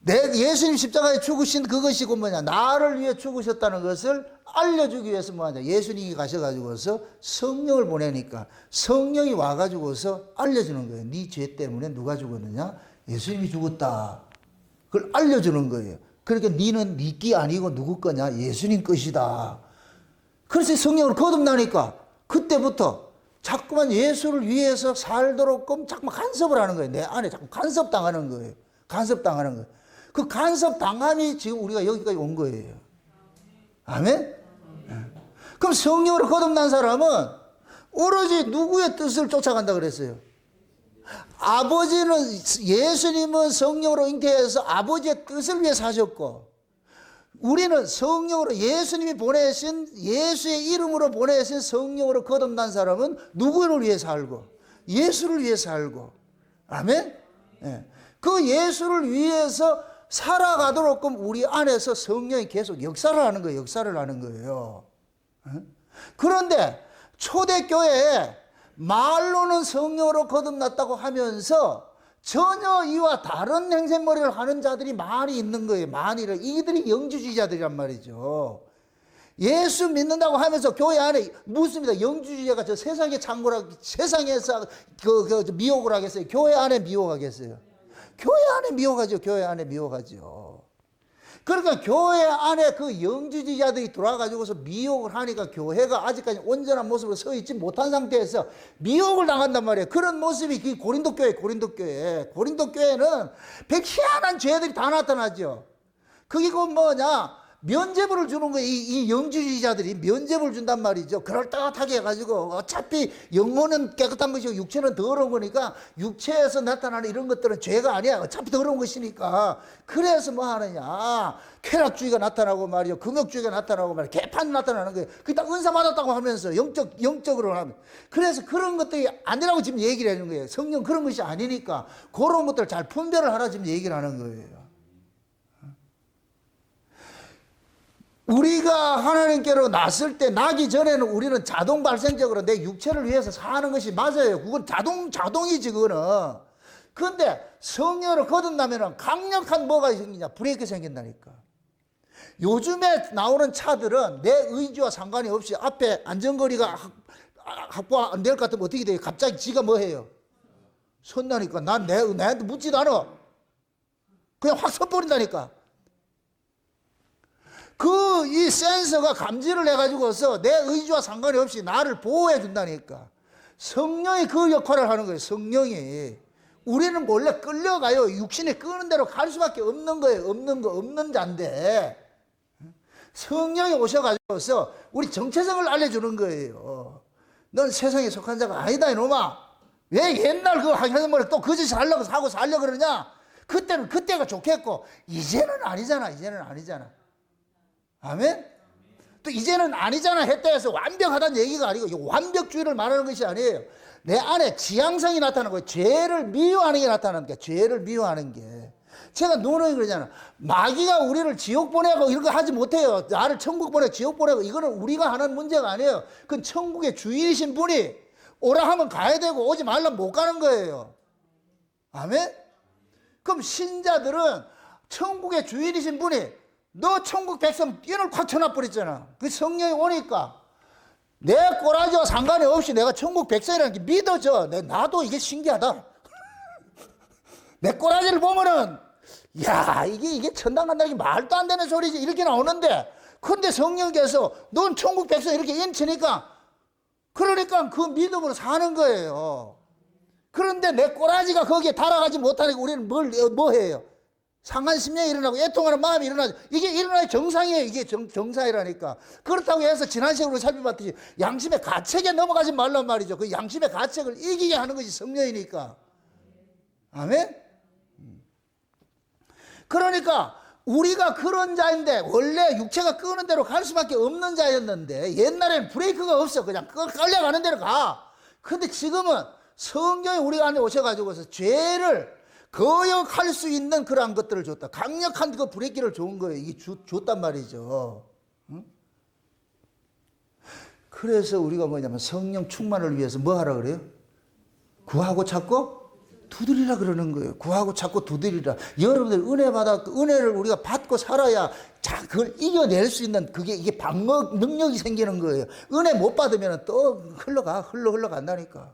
예수님 십자가에 죽으신 그것이고 뭐냐, 나를 위해 죽으셨다는 것을 알려주기 위해서 뭐하냐, 예수님이 가셔가지고서 성령을 보내니까 성령이 와가지고서 알려주는 거예요. 네 죄 때문에 누가 죽었느냐? 예수님이 죽었다. 그걸 알려주는 거예요. 그러니까 니는 니 끼 아니고 누구 거냐? 예수님 것이다. 그래서 성령을 거듭나니까 그때부터 자꾸만 예수를 위해서 살도록 자꾸만 간섭을 하는 거예요. 내 안에 자꾸 간섭당하는 거예요. 간섭당하는 거예요. 그 간섭당함이 지금 우리가 여기까지 온 거예요. 아멘? 그럼 성령으로 거듭난 사람은 오로지 누구의 뜻을 쫓아간다 그랬어요? 아버지는, 예수님은 성령으로 잉태해서 아버지의 뜻을 위해 사셨고, 우리는 성령으로 예수님이 보내신, 예수의 이름으로 보내신 성령으로 거듭난 사람은 누구를 위해 살고 예수를 위해 살고. 아멘? 예. 그 예수를 위해서 살아가도록 우리 안에서 성령이 계속 역사를 하는 거예요. 역사를 하는 거예요. 그런데 초대교회에 말로는 성령으로 거듭났다고 하면서 전혀 이와 다른 행색머리를 하는 자들이 많이 있는 거예요. 많이를. 이들이 영주주의자들이란 말이죠. 예수 믿는다고 하면서 교회 안에 묻습니다. 영주주의자가 저 세상의 창고라, 세상에서 미혹을 하겠어요? 교회 안에 미혹하겠어요? 교회 안에 미혹하죠. 교회 안에 미혹하죠. 그러니까 교회 안에 그 영주주의자들이 들어와가지고서 미혹을 하니까 교회가 아직까지 온전한 모습으로 서 있지 못한 상태에서 미혹을 당한단 말이에요. 그런 모습이 그 고린도 교회. 고린도 교회는 희한한 죄들이 다 나타나죠. 그게 그 뭐냐? 면죄부를 주는 거예요. 이 영주주의자들이 면죄부를 준단 말이죠. 그럴듯하게 해가지고 어차피 영혼은 깨끗한 것이고 육체는 더러운 거니까 육체에서 나타나는 이런 것들은 죄가 아니야. 어차피 더러운 것이니까. 그래서 뭐 하느냐? 쾌락주의가 나타나고 말이죠. 금욕주의가 나타나고 말이죠. 개판이 나타나는 거예요. 그게 다 은사 받았다고 하면서 영적으로 하면. 그래서 그런 것들이 아니라고 지금 얘기를 해주는 거예요. 성령 그런 것이 아니니까 그런 것들을 잘 분별을 하라 지금 얘기를 하는 거예요. 우리가 하나님께로 났을 때, 나기 전에는 우리는 자동 발생적으로 내 육체를 위해서 사는 것이 맞아요. 그건 자동이지, 그거는. 그런데 성령으로 거듭나면 강력한 뭐가 생기냐? 브레이크 생긴다니까. 요즘에 나오는 차들은 내 의지와 상관이 없이 앞에 안전거리가 확보 안 될 것 같으면 어떻게 돼요? 갑자기 지가 뭐 해요? 선다니까. 난 내한테 묻지도 않아. 그냥 확 서버린다니까. 이 센서가 감지를 해가지고서 내 의지와 상관이 없이 나를 보호해 준다니까. 성령이 그 역할을 하는 거예요. 성령이. 우리는 원래 끌려가요. 육신이 끄는 대로 갈 수밖에 없는 거예요. 없는 자인데. 성령이 오셔가지고서 우리 정체성을 알려주는 거예요. 넌 세상에 속한 자가 아니다, 이놈아. 왜 옛날 그 하늘머리 또 그 짓을 하려고 사고 살려고 그러냐? 그때는 그때가 좋겠고, 이제는 아니잖아. 아멘? 또 이제는 아니잖아 했다 해서 완벽하다는 얘기가 아니고 완벽주의를 말하는 것이 아니에요. 내 안에 지향성이 나타나는 거예요. 죄를 미워하는 게 나타나는 거예요. 죄를 미워하는 게. 제가 누누이 그러잖아. 마귀가 우리를 지옥 보내고 이런 거 하지 못해요. 나를 천국 보내고 지옥 보내고 이거는 우리가 하는 문제가 아니에요. 그건 천국의 주인이신 분이 오라 하면 가야 되고 오지 말라면 못 가는 거예요. 아멘? 그럼 신자들은 천국의 주인이신 분이 너 천국 백성 뛰어를 콱 쳐놔버렸잖아. 그 성령이 오니까 내 꼬라지와 상관이 없이 내가 천국 백성이라는 게 믿어져. 나도 이게 신기하다. 내 꼬라지를 보면은 야 이게 천당 간다는 게 말도 안 되는 소리지 이렇게 나오는데, 근데 성령께서 넌 천국 백성 이렇게 인치니까 그러니까 그 믿음으로 사는 거예요. 그런데 내 꼬라지가 거기에 달아가지 못하니까 우리는 뭐 해요? 상한 심령이 일어나고 애통하는 마음이 일어나죠. 이게 일어나야 정상이에요. 이게 정상이라니까. 그렇다고 해서 지난 시간에 우리 살펴봤듯이 양심의 가책에 넘어가지 말란 말이죠. 그 양심의 가책을 이기게 하는 것이 성령이니까. 아멘? 그러니까 우리가 그런 자인데 원래 육체가 끄는 대로 갈 수밖에 없는 자였는데, 옛날에는 브레이크가 없어. 그냥 끌려가는 대로 가. 근데 지금은 성령이 우리 안에 오셔가지고서 죄를 거역할 수 있는 그러한 것들을 줬다. 강력한 그 브레이크를 준 거예요. 이게 줬단 말이죠. 응? 그래서 우리가 뭐냐면 성령 충만을 위해서 뭐 하라 그래요? 구하고 찾고 두드리라 그러는 거예요. 구하고 찾고 두드리라. 여러분들 은혜 받아, 은혜를 우리가 받고 살아야 그걸 이겨낼 수 있는 이게 방어 능력이 생기는 거예요. 은혜 못 받으면 또 흘러간다니까.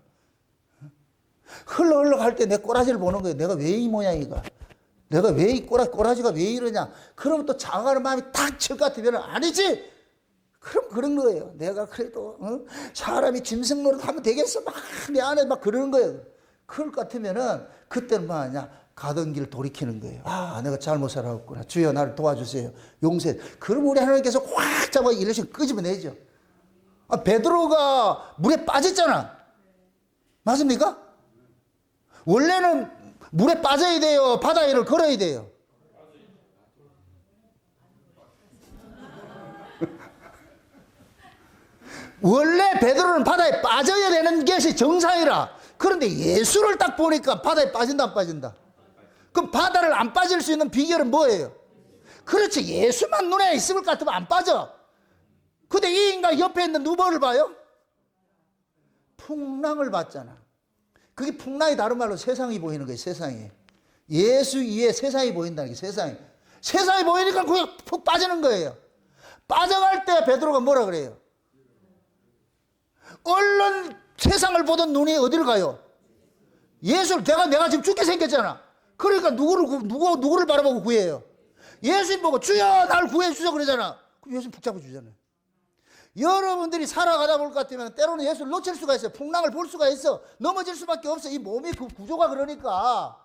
흘러갈 때 내 꼬라지를 보는 거예요. 내가 왜 이 모양이가? 내가 왜 이 꼬라지가 왜 이러냐? 그러면 또 장하는 마음이 탁 칠 것 같으면 아니지. 그럼 그런 거예요. 내가 그래도 사람이 짐승 노릇 하면 되겠어. 막 내 안에 막 그러는 거예요. 그럴 것 같으면은 그때는 뭐 하냐? 가던 길 돌이키는 거예요. 아, 내가 잘못 살아왔구나. 주여 나를 도와주세요. 용서해. 그럼 우리 하나님께서 확 잡아 이러시 끄집어내죠. 아, 베드로가 물에 빠졌잖아. 맞습니까? 원래는 물에 빠져야 돼요. 바다 위를 걸어야 돼요. 원래 베드로는 바다에 빠져야 되는 것이 정상이라. 그런데 예수를 딱 보니까 바다에 빠진다 안 빠진다? 그럼 바다를 안 빠질 수 있는 비결은 뭐예요? 그렇지. 예수만 눈에 있을 것 같으면 안 빠져. 근데 이 인간 옆에 있는 누구를 봐요? 풍랑을 봤잖아. 그게 풍랑이 다른 말로 세상이 보이는 거예요. 세상이. 예수 위에 세상이 보인다는 게 세상이. 세상이 보이니까 그게 푹 빠지는 거예요. 빠져갈 때 베드로가 뭐라 그래요? 얼른 세상을 보던 눈이 어디를 가요? 예수를. 내가 지금 죽게 생겼잖아. 그러니까 누구를 바라보고 구해요? 예수님 보고 주여 날 구해 주소 그러잖아. 그럼 예수님 붙잡아 주잖아요. 여러분들이 살아가다 볼 것 같으면 때로는 예수를 놓칠 수가 있어요. 풍랑을 볼 수가 있어. 넘어질 수밖에 없어. 이 몸이 그 구조가 그러니까.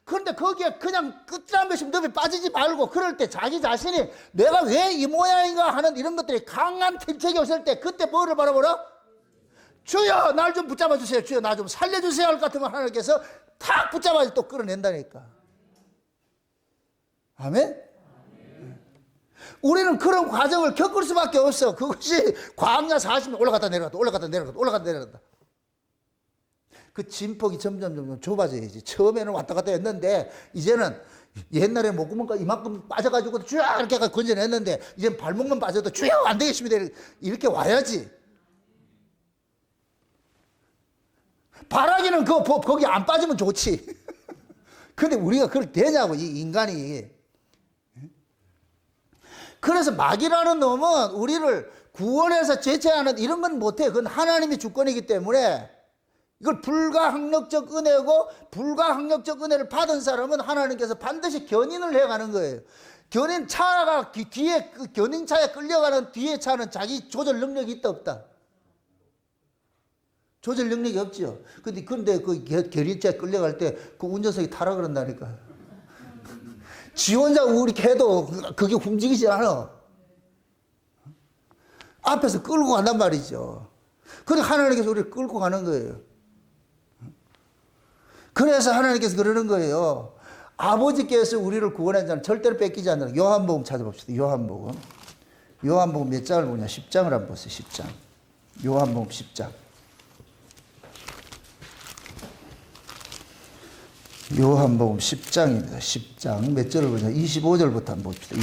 그런데 거기에 그냥 끝이란 것이 너무 빠지지 말고, 그럴 때 자기 자신이 내가 왜 이 모양인가 하는 이런 것들이 강한 필책이 없을 때 그때 뭐를 바라보라? 주여 날 좀 붙잡아 주세요. 주여 나 좀 살려주세요 할 것 같으면 하나님께서 탁 붙잡아서 또 끌어낸다니까. 아멘? 우리는 그런 과정을 겪을 수밖에 없어. 그것이 광야 40년 올라갔다 내려갔다 올라갔다 내려갔다 올라갔다 내려갔다. 그 진폭이 점점 좁아져야지. 처음에는 왔다 갔다 했는데 이제는 옛날에 목구멍까지 이만큼 빠져가지고 쭉 이렇게 건져냈는데 이제는 발목만 빠져도 쭉 안 되겠습니다. 이렇게 와야지. 바라기는 거기 안 빠지면 좋지. 근데 우리가 그걸 되냐고, 이 인간이. 그래서 마귀라는 놈은 우리를 구원해서 제재하는 이런 건 못해. 그건 하나님의 주권이기 때문에 이걸 불가항력적 은혜고, 불가항력적 은혜를 받은 사람은 하나님께서 반드시 견인을 해가는 거예요. 차가 뒤에, 견인차에 끌려가는 뒤에 차는 자기 조절 능력이 있다 없다? 조절 능력이 없죠. 근데 그 견인차에 끌려갈 때 그 운전석이 타라 그런다니까. 지 혼자 이렇게 해도 그게 움직이지 않아. 앞에서 끌고 간단 말이죠. 그래서 하나님께서 우리를 끌고 가는 거예요. 그래서 하나님께서 그러는 거예요. 아버지께서 우리를 구원한 자는 절대로 뺏기지 않는다. 요한복음 찾아봅시다. 요한복음 몇 장을 보냐? 10장을 한번 보세요. 10장. 요한복음 10장. 요한복음 10장입니다. 10장 몇 절을 보냐? 25절부터 한번 봅시다.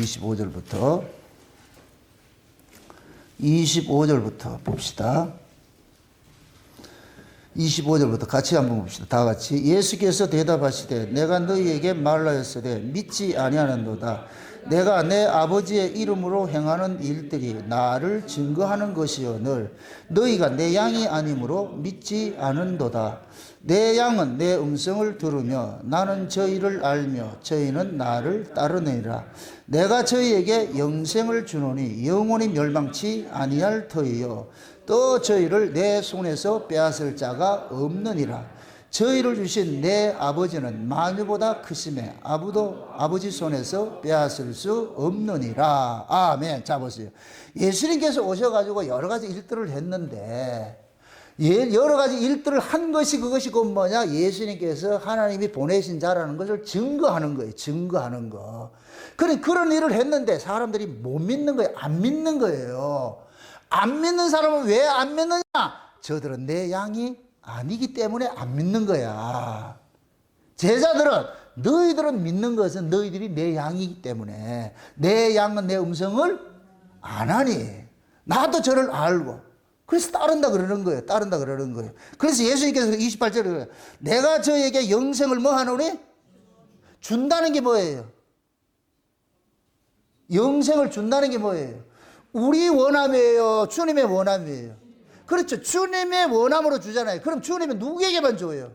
25절부터 봅시다. 25절부터 같이 한번 봅시다. 다 같이. 예수께서 대답하시되 내가 너희에게 말하였으되 믿지 아니하는도다. 내가 내 아버지의 이름으로 행하는 일들이 나를 증거하는 것이오늘 너희가 내 양이 아니므로 믿지 않은도다. 내 양은 내 음성을 들으며 나는 저희를 알며 저희는 나를 따르느니라. 내가 저희에게 영생을 주노니 영원히 멸망치 아니할 터이요 또 저희를 내 손에서 빼앗을 자가 없느니라. 저희를 주신 내 아버지는 만유보다 크심에 아무도 아버지 손에서 빼앗을 수 없느니라. 아멘. 자 보세요. 예수님께서 오셔가지고 여러 가지 일들을 했는데 여러 가지 일들을 한 것이 그것이 곧 뭐냐? 예수님께서 하나님이 보내신 자라는 것을 증거하는 거예요. 증거하는 거. 그런 일을 했는데 사람들이 못 믿는 거예요. 안 믿는 거예요. 안 믿는 사람은 왜 안 믿느냐? 저들은 내 양이 아니기 때문에 안 믿는 거야. 제자들은 너희들은 믿는 것은 너희들이 내 양이기 때문에 내 양은 내 음성을 안 하니 나도 저를 알고 그래서 따른다 그러는 거예요. 따른다 그러는 거예요. 그래서 예수님께서 28절에 내가 저에게 영생을 뭐 하노니? 준다는 게 뭐예요? 영생을 준다는 게 뭐예요? 우리 원함이에요? 주님의 원함이에요? 그렇죠. 주님의 원함으로 주잖아요. 그럼 주님은 누구에게만 줘요?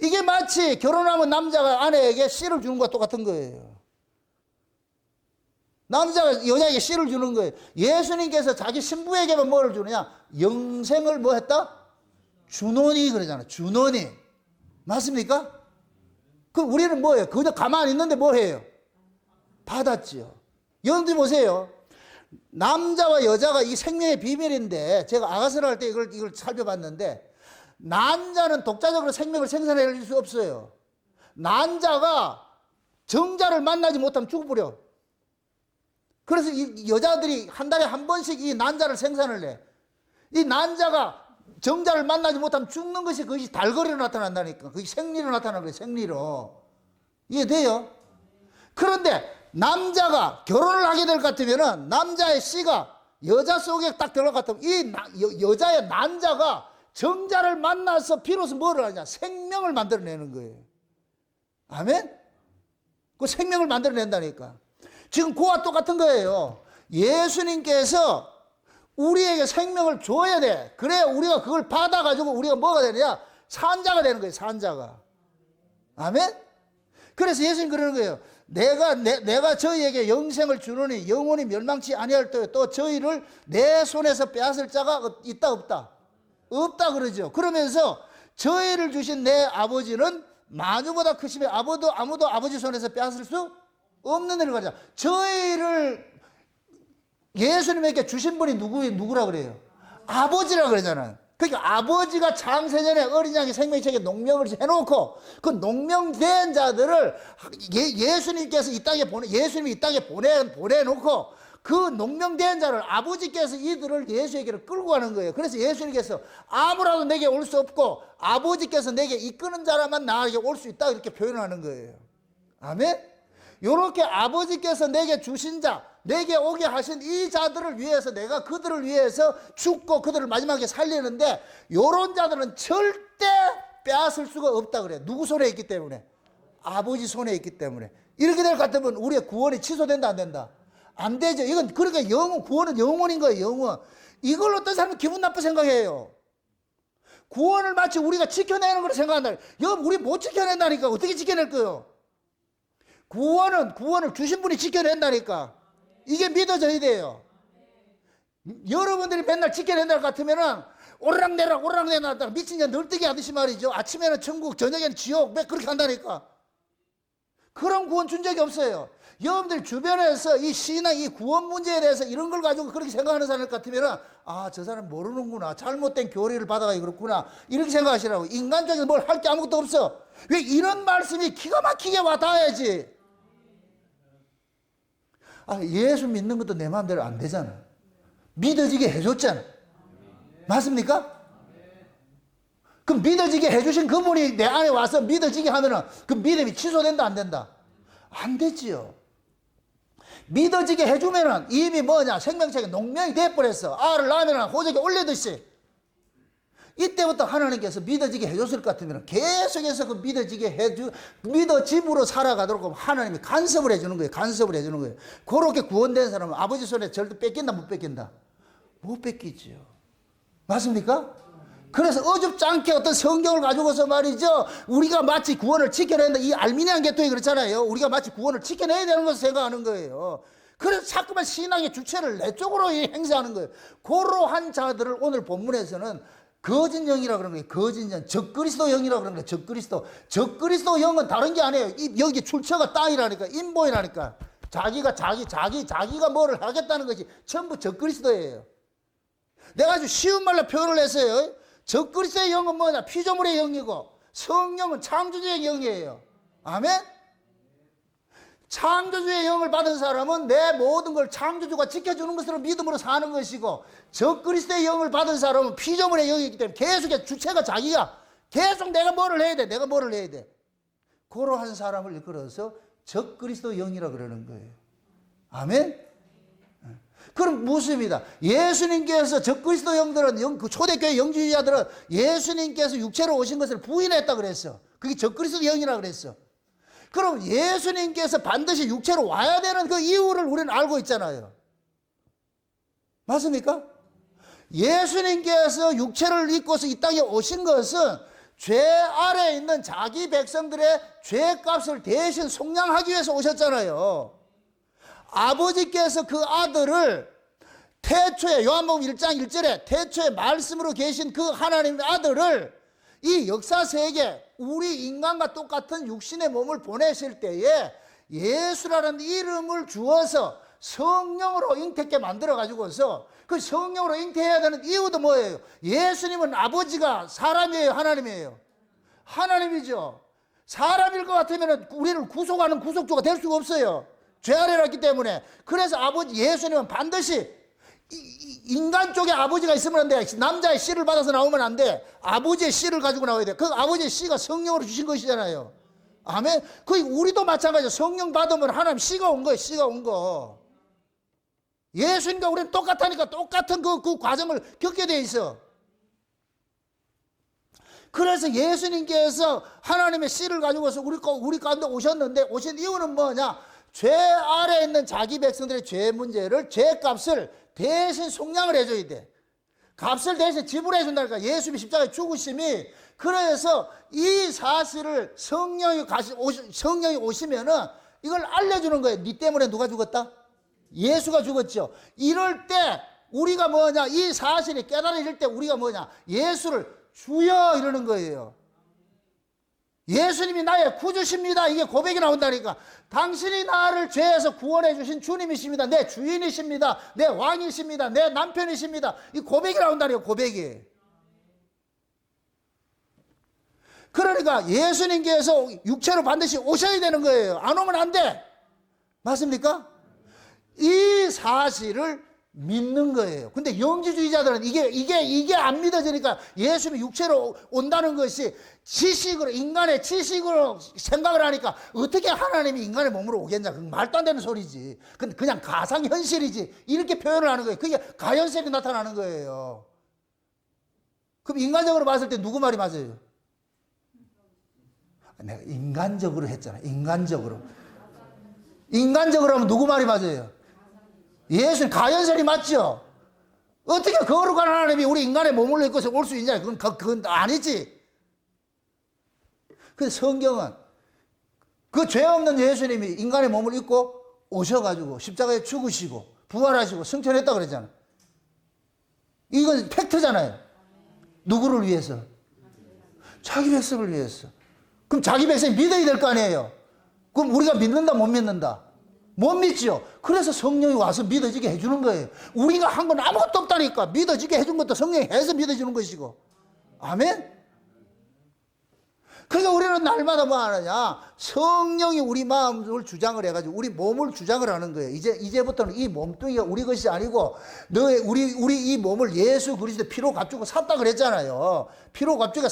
이게 마치 결혼하면 남자가 아내에게 씨를 주는 것과 똑같은 거예요. 남자가 여자에게 씨를 주는 거예요. 예수님께서 자기 신부에게만 뭐를 주느냐? 영생을 뭐 했다? 주노니 그러잖아. 주노니. 맞습니까? 그럼 우리는 뭐예요? 그저 가만히 있는데 뭐 해요? 받았지요. 여러분들 보세요. 남자와 여자가 이 생명의 비밀인데 제가 아가서를 할 때 이걸 살펴봤는데 난자는 독자적으로 생명을 생산해낼 수 없어요. 난자가 정자를 만나지 못하면 죽어버려. 그래서 이 여자들이 한 달에 한 번씩 이 난자를 생산을 해. 이 난자가 정자를 만나지 못하면 죽는 것이 그것이 달거리로 나타난다니까. 그게 생리로 나타나는 거예요. 생리로. 이해돼요? 그런데 남자가 결혼을 하게 될 것 같으면은 남자의 씨가 여자 속에 딱 들어갈 것 같으면 이 여자의 난자가 정자를 만나서 비로소 뭐를 하냐? 생명을 만들어내는 거예요. 아멘? 그 생명을 만들어낸다니까. 지금 그와 똑같은 거예요. 예수님께서 우리에게 생명을 줘야 돼. 그래야 우리가 그걸 받아가지고 우리가 뭐가 되느냐? 산자가 되는 거예요. 산자가. 아멘? 그래서 예수님 그러는 거예요. 내가 저희에게 영생을 주노니 영원히 멸망치 아니할 또 저희를 내 손에서 빼앗을 자가 있다 없다? 없다 그러죠. 그러면서 저희를 주신 내 아버지는 만유보다 크시며 아무도 아버지 손에서 빼앗을 수 없는 일을 가자. 저희를 예수님에게 주신 분이 누구라 그래요? 아버지라 그러잖아요. 그러니까 아버지가 창세전에 어린 양의 생명책에 농명을 해놓고 그 농명된 자들을 예수님께서 이 땅에 예수님이 이 땅에 보내놓고 그 농명된 자를 아버지께서 이들을 예수에게로 끌고 가는 거예요. 그래서 예수님께서 아무라도 내게 올 수 없고 아버지께서 내게 이끄는 자라만 나에게 올 수 있다 이렇게 표현하는 거예요. 아멘? 이렇게 아버지께서 내게 주신 자, 내게 오게 하신 이 자들을 위해서 내가 그들을 위해서 죽고 그들을 마지막에 살리는데 이런 자들은 절대 빼앗을 수가 없다 그래요. 누구 손에 있기 때문에? 아버지 손에 있기 때문에. 이렇게 될 것 같으면 우리의 구원이 취소된다 안 된다? 안 되죠. 이건 그러니까 구원은 영원인 거예요. 영원. 이걸 어떤 사람은 기분 나쁘게 생각해요. 구원을 마치 우리가 지켜내는 걸 생각한다. 여러분 우리 못 지켜낸다니까. 어떻게 지켜낼 거예요? 구원을 주신 분이 지켜낸다니까. 이게 믿어져야 돼요. 여러분들이 맨날 지켜낸다 것 같으면은 오르락내락 하다가 미친 년 널뛰기 하듯이 말이죠. 아침에는 천국, 저녁에는 지옥, 왜 그렇게 한다니까. 그런 구원 준 적이 없어요. 여러분들 주변에서 이 신앙, 이 구원 문제에 대해서 이런 걸 가지고 그렇게 생각하는 사람 같으면은 아, 저 사람 모르는구나. 잘못된 교리를 받아가지고 그렇구나. 이렇게 생각하시라고. 인간적인 뭘 할 게 아무것도 없어. 왜 이런 말씀이 기가 막히게 와 닿아야지. 아, 예수 믿는 것도 내 마음대로 안 되잖아. 믿어지게 해줬잖아. 맞습니까? 그럼 믿어지게 해주신 그분이 내 안에 와서 믿어지게 하면은 그 믿음이 취소된다 안 된다? 안 되지요. 믿어지게 해주면은 이미 뭐냐? 생명책에 농명이 돼버렸어. 알을 낳으면 호적에 올리듯이. 이때부터 하나님께서 믿어지게 해줬을 것 같으면 계속해서 그 믿어짐으로 살아가도록 하나님이 간섭을 해주는 거예요. 간섭을 해주는 거예요. 그렇게 구원된 사람은 아버지 손에 절대 뺏긴다, 못 뺏긴다? 못 뺏기지요. 맞습니까? 그래서 어줍지 않게 어떤 성경을 가지고서 말이죠. 우리가 마치 구원을 지켜낸다. 이 알미니안 계통이 그렇잖아요. 우리가 마치 구원을 지켜내야 되는 것을 생각하는 거예요. 그래서 자꾸만 신앙의 주체를 내 쪽으로 행사하는 거예요. 그러한 자들을 오늘 본문에서는 거짓 영이라 그러는 거예요. 거짓 영, 적그리스도 영이라 그러는 거예요. 적그리스도 영은 다른 게 아니에요. 여기 출처가 땅이라니까, 인보이라니까. 자기가 뭐를 하겠다는 것이 전부 적그리스도예요. 내가 아주 쉬운 말로 표현을 했어요. 적그리스도의 영은 뭐냐? 피조물의 영이고 성령은 창조주의 영이에요. 아멘? 창조주의 영을 받은 사람은 내 모든 걸 창조주가 지켜주는 것으로 믿음으로 사는 것이고 적그리스도의 영을 받은 사람은 피조물의 영이기 때문에 계속 주체가 자기가 계속 내가 뭐를 해야 돼. 그러한 사람을 이끌어서 적그리스도 영이라 그러는 거예요. 아멘? 그럼 무엇입니다. 예수님께서 적그리스도 영들은 그 초대교회 영주주의자들은 예수님께서 육체로 오신 것을 부인했다 그랬어. 그게 적그리스도 영이라 그랬어. 그럼 예수님께서 반드시 육체로 와야 되는 그 이유를 우리는 알고 있잖아요. 맞습니까? 예수님께서 육체를 입고서 이 땅에 오신 것은 죄 아래에 있는 자기 백성들의 죄값을 대신 속량하기 위해서 오셨잖아요. 아버지께서 그 아들을 태초에 요한복음 1장 1절에 태초에 말씀으로 계신 그 하나님의 아들을 이 역사 세계 우리 인간과 똑같은 육신의 몸을 보내실 때에 예수라는 이름을 주어서 성령으로 잉태케 만들어 가지고서 그 성령으로 잉태해야 되는 이유도 뭐예요? 예수님은 아버지가 사람이에요, 하나님이에요? 하나님이죠. 사람일 것 같으면 우리를 구속하는 구속주가 될 수가 없어요. 죄 아래였기 때문에. 그래서 아버지 예수님은 반드시 인간 쪽에 아버지가 있으면 안 돼. 남자의 씨를 받아서 나오면 안 돼. 아버지의 씨를 가지고 나와야 돼. 그 아버지의 씨가 성령으로 주신 것이잖아요. 아멘. 그 우리도 마찬가지죠. 성령 받으면 하나님 씨가 온 거예요. 씨가 온 거. 예수님과 우리는 똑같으니까 똑같은 그 과정을 겪게 돼 있어. 그래서 예수님께서 하나님의 씨를 가지고서 우리 가운데 오셨는데 오신 이유는 뭐냐? 죄 아래에 있는 자기 백성들의 죄 문제를, 죄값을 대신 속량을 해줘야 돼. 값을 대신 지불해 준다니까. 예수님이 십자가에 죽으심이. 그래서 이 사실을 성령이 오시면은 이걸 알려주는 거예요. 네 때문에 누가 죽었다? 예수가 죽었죠. 이럴 때 우리가 뭐냐? 이 사실이 깨달아질 때 우리가 뭐냐? 예수를 주여 이러는 거예요. 예수님이 나의 구주십니다. 이게 고백이 나온다니까. 당신이 나를 죄에서 구원해 주신 주님이십니다. 내 주인이십니다. 내 왕이십니다. 내 남편이십니다. 이 고백이 나온다니까, 고백이. 그러니까 예수님께서 육체로 반드시 오셔야 되는 거예요. 안 오면 안 돼. 맞습니까? 이 사실을 믿는 거예요. 근데 영지주의자들은 이게 안 믿어지니까 예수님이 육체로 온다는 것이 지식으로, 인간의 지식으로 생각을 하니까 어떻게 하나님이 인간의 몸으로 오겠냐. 그건 말도 안 되는 소리지. 그냥 가상현실이지. 이렇게 표현을 하는 거예요. 그게 가현실이 나타나는 거예요. 그럼 인간적으로 봤을 때 누구 말이 맞아요? 내가 인간적으로 했잖아. 인간적으로 하면 누구 말이 맞아요? 예수님 가연설이 맞죠? 어떻게 거룩한 하나님이 우리 인간의 몸을 입고서 올 수 있냐? 그건 아니지. 그래서 성경은 그 죄 없는 예수님이 인간의 몸을 입고 오셔가지고 십자가에 죽으시고 부활하시고 승천했다 그랬잖아. 이건 팩트잖아요. 누구를 위해서? 자기 백성을 위해서. 그럼 자기 백성이 믿어야 될 거 아니에요? 그럼 우리가 믿는다 못 믿는다? 못 믿죠. 그래서 성령이 와서 믿어지게 해주는 거예요. 우리가 한 건 아무것도 없다니까. 믿어지게 해준 것도 성령이 해서 믿어주는 것이고. 아멘? 그러니까 우리는 날마다 뭐 하느냐? 성령이 우리 마음을 주장을 해가지고 우리 몸을 주장을 하는 거예요. 이제부터는 이 몸뚱이가 우리 것이 아니고 우리 이 몸을 예수 그리스도의 피로 값주고 샀다 그랬잖아요. 피로 값주고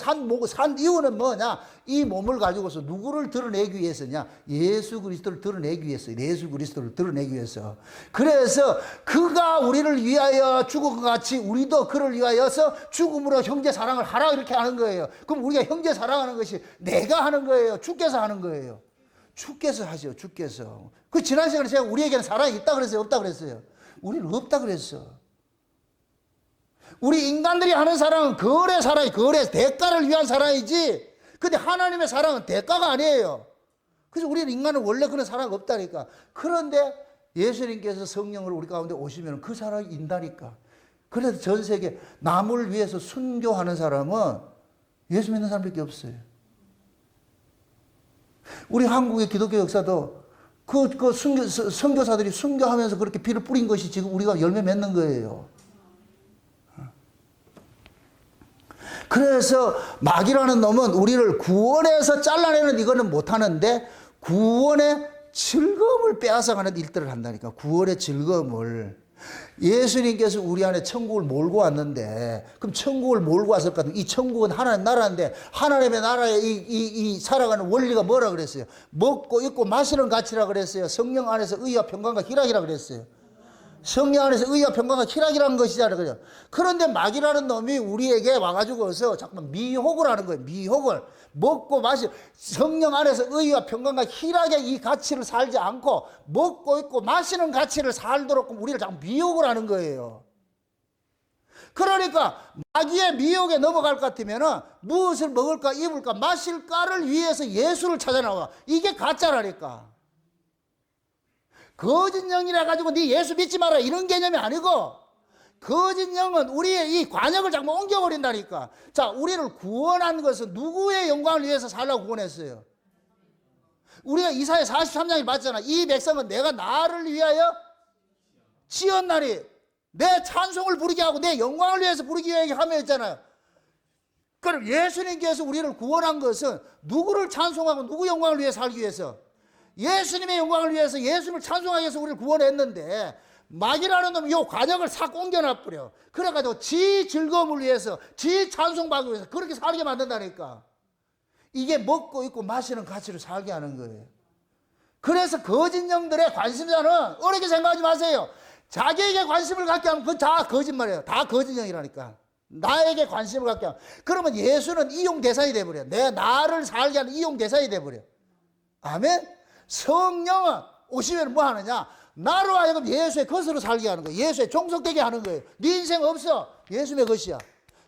산 이유는 뭐냐? 이 몸을 가지고서 누구를 드러내기 위해서냐? 예수 그리스도를 드러내기 위해서. 예수 그리스도를 드러내기 위해서. 그래서 그가 우리를 위하여 죽은 것 같이 우리도 그를 위하여서 죽음으로 형제 사랑을 하라 이렇게 하는 거예요. 그럼 우리가 형제 사랑하는 것이 내가 하는 거예요? 주께서 하는 거예요? 주께서 하죠. 주께서. 그 지난 시간에 제가 우리에게는 사랑이 있다 그랬어요? 없다 그랬어요? 우리는 없다 그랬어. 우리 인간들이 하는 사랑은 거래 사랑이, 거래, 대가를 위한 사랑이지. 근데 하나님의 사랑은 대가가 아니에요. 그래서 우리는 인간은 원래 그런 사랑이 없다니까. 그런데 예수님께서 성령으로 우리 가운데 오시면 그 사랑이 인다니까. 그래서 전 세계 남을 위해서 순교하는 사람은 예수 믿는 사람밖에 없어요. 우리 한국의 기독교 역사도 선교사들이 순교하면서 그렇게 피를 뿌린 것이 지금 우리가 열매 맺는 거예요. 그래서 마귀라는 놈은 우리를 구원해서 잘라내는 이거는 못하는데 구원의 즐거움을 빼앗아가는 일들을 한다니까. 구원의 즐거움을. 예수님께서 우리 안에 천국을 몰고 왔는데 그럼 천국을 몰고 왔을 것 같으면 이 천국은 하나님 나라인데 하나님의 나라에 이 살아가는 원리가 뭐라 그랬어요? 먹고 입고 마시는 가치라 그랬어요. 성령 안에서 의와 평강과 희락이라 그랬어요. 성령 안에서 의와 평강과 희락이라는 것이잖아요. 그런데 마귀라는 놈이 우리에게 와가지고서 잠깐만 미혹을 하는 거예요. 미혹을. 먹고 마시, 성령 안에서 의와 평강과 희락의 이 가치를 살지 않고 먹고 있고 마시는 가치를 살도록 우리를 자꾸 미혹을 하는 거예요. 그러니까 마귀의 미혹에 넘어갈 것 같으면 무엇을 먹을까 입을까 마실까를 위해서 예수를 찾아 나와. 이게 가짜라니까. 거짓 영이라 가지고 네 예수 믿지 마라 이런 개념이 아니고, 거짓 영은 우리의 이 관역을 자꾸 옮겨버린다니까. 자, 우리를 구원한 것은 누구의 영광을 위해서 살라고 구원했어요? 우리가 이사야 43장에 봤잖아. 이 백성은 내가 나를 위하여 지었나니 내 찬송을 부르게 하고 내 영광을 위해서 부르기 위해 하며 했잖아요. 그럼 예수님께서 우리를 구원한 것은 누구를 찬송하고 누구 영광을 위해 살기 위해서? 예수님의 영광을 위해서, 예수님을 찬송하기 위해서 우리를 구원했는데, 마귀라는 놈이 요 관역을 싹 옮겨놔버려. 그래가지고 지 즐거움을 위해서, 지 찬송받기 위해서 그렇게 살게 만든다니까. 이게 먹고 입고 마시는 가치로 살게 하는 거예요. 그래서 거짓 영들의 관심사는 어렵게 생각하지 마세요. 자기에게 관심을 갖게 하면 그건 다 거짓말이에요. 다 거짓 영이라니까. 나에게 관심을 갖게 하면. 그러면 예수는 이용 대상이 돼버려. 나를 살게 하는 이용 대상이 돼버려. 아멘? 성령은 오시면 뭐 하느냐? 나로 하여금 예수의 것으로 살게 하는 거예요. 예수의 종속되게 하는 거예요. 네 인생 없어. 예수의 것이야.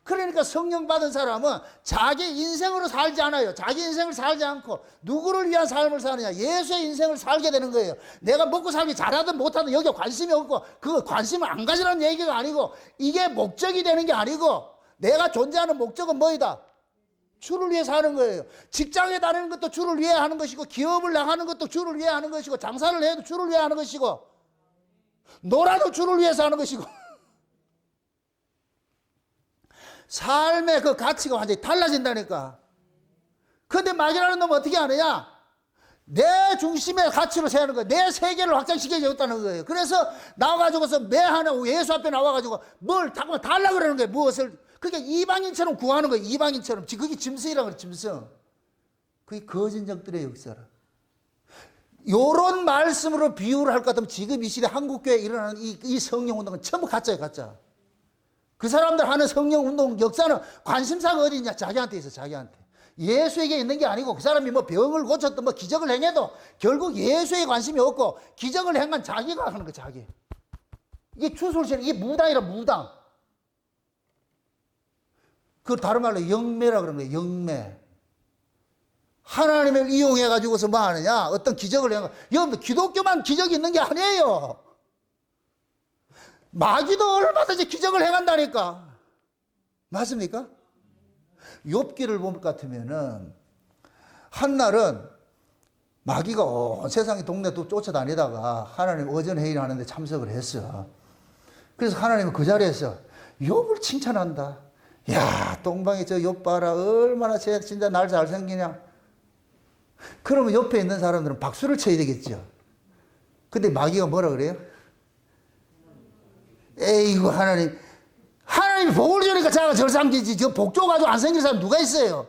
그러니까 성령 받은 사람은 자기 인생으로 살지 않아요. 자기 인생을 살지 않고 누구를 위한 삶을 사느냐? 예수의 인생을 살게 되는 거예요. 내가 먹고 살기 잘하든 못하든 여기에 관심이 없고 그 관심을 안 가지라는 얘기가 아니고, 이게 목적이 되는 게 아니고, 내가 존재하는 목적은 뭐이다? 주를 위해 사는 거예요. 직장에 다니는 것도 주를 위해 하는 것이고, 기업을 나가는 것도 주를 위해 하는 것이고, 장사를 해도 주를 위해 하는 것이고, 놀아도 주를 위해서 하는 것이고. 삶의 그 가치가 완전히 달라진다니까. 근데 마귀라는 놈은 어떻게 하느냐? 내 중심의 가치로 세우는 거예요. 내 세계를 확장시켜줬다는 거예요. 그래서 나와가지고서 매 하나 예수 앞에 나와가지고 뭘 자꾸만 달라 그러는 거예요. 무엇을. 그러니까 이방인처럼 구하는 거예요. 이방인처럼. 그게 짐승이라고 그래요. 짐승. 그게 거짓적들의 역사라. 요런 말씀으로 비유를 할 것 같으면 지금 이 시대 한국교회에 일어나는 이 성령운동은 전부 가짜예요. 가짜. 그 사람들 하는 성령운동 역사는 관심사가 어디 있냐? 자기한테 있어. 자기한테. 예수에게 있는 게 아니고, 그 사람이 뭐 병을 고쳤든 뭐 기적을 행해도 결국 예수에 관심이 없고, 기적을 행한 자기가 하는 거야. 자기. 이게 추솔실, 이게 무당이라. 무당. 그걸 다른 말로 영매라 그러는 거예요. 영매. 하나님을 이용해가지고서 뭐 하느냐? 어떤 기적을 행한 거야. 여러분들 기독교만 기적이 있는 게 아니에요. 마귀도 얼마든지 기적을 행한다니까. 맞습니까? 욥기를 볼 것 같으면은 한날은 마귀가 온 세상의 동네 또 쫓아다니다가 하나님 어전회의를 하는데 참석을 했어. 그래서 하나님은 그 자리에서 욥을 칭찬한다. 야, 동방에 저 욥 봐라. 얼마나 쟤 진짜 날 잘생기냐. 그러면 옆에 있는 사람들은 박수를 쳐야 되겠죠. 근데 마귀가 뭐라 그래요? 에이구, 하나님이 복을 주니까 자가 절 삼기지. 저 복 줘가지고 안 생길 사람 누가 있어요?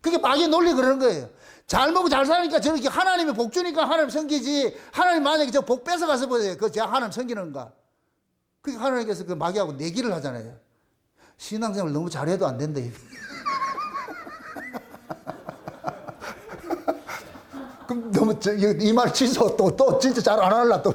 그게 마귀의 논리 그러는 거예요. 잘 먹고 잘 사니까 저렇게 하나님이 복 주니까 하나님 섬기지. 하나님 만약에 저 복 뺏어가서 보세요. 그 제가 하나님 섬기는가? 그게 하나님께서 그 마귀하고 내기를 하잖아요. 신앙생활 너무 잘해도 안 된다. 그럼 너무 이 말 취소. 또 진짜 잘 안 할라 또.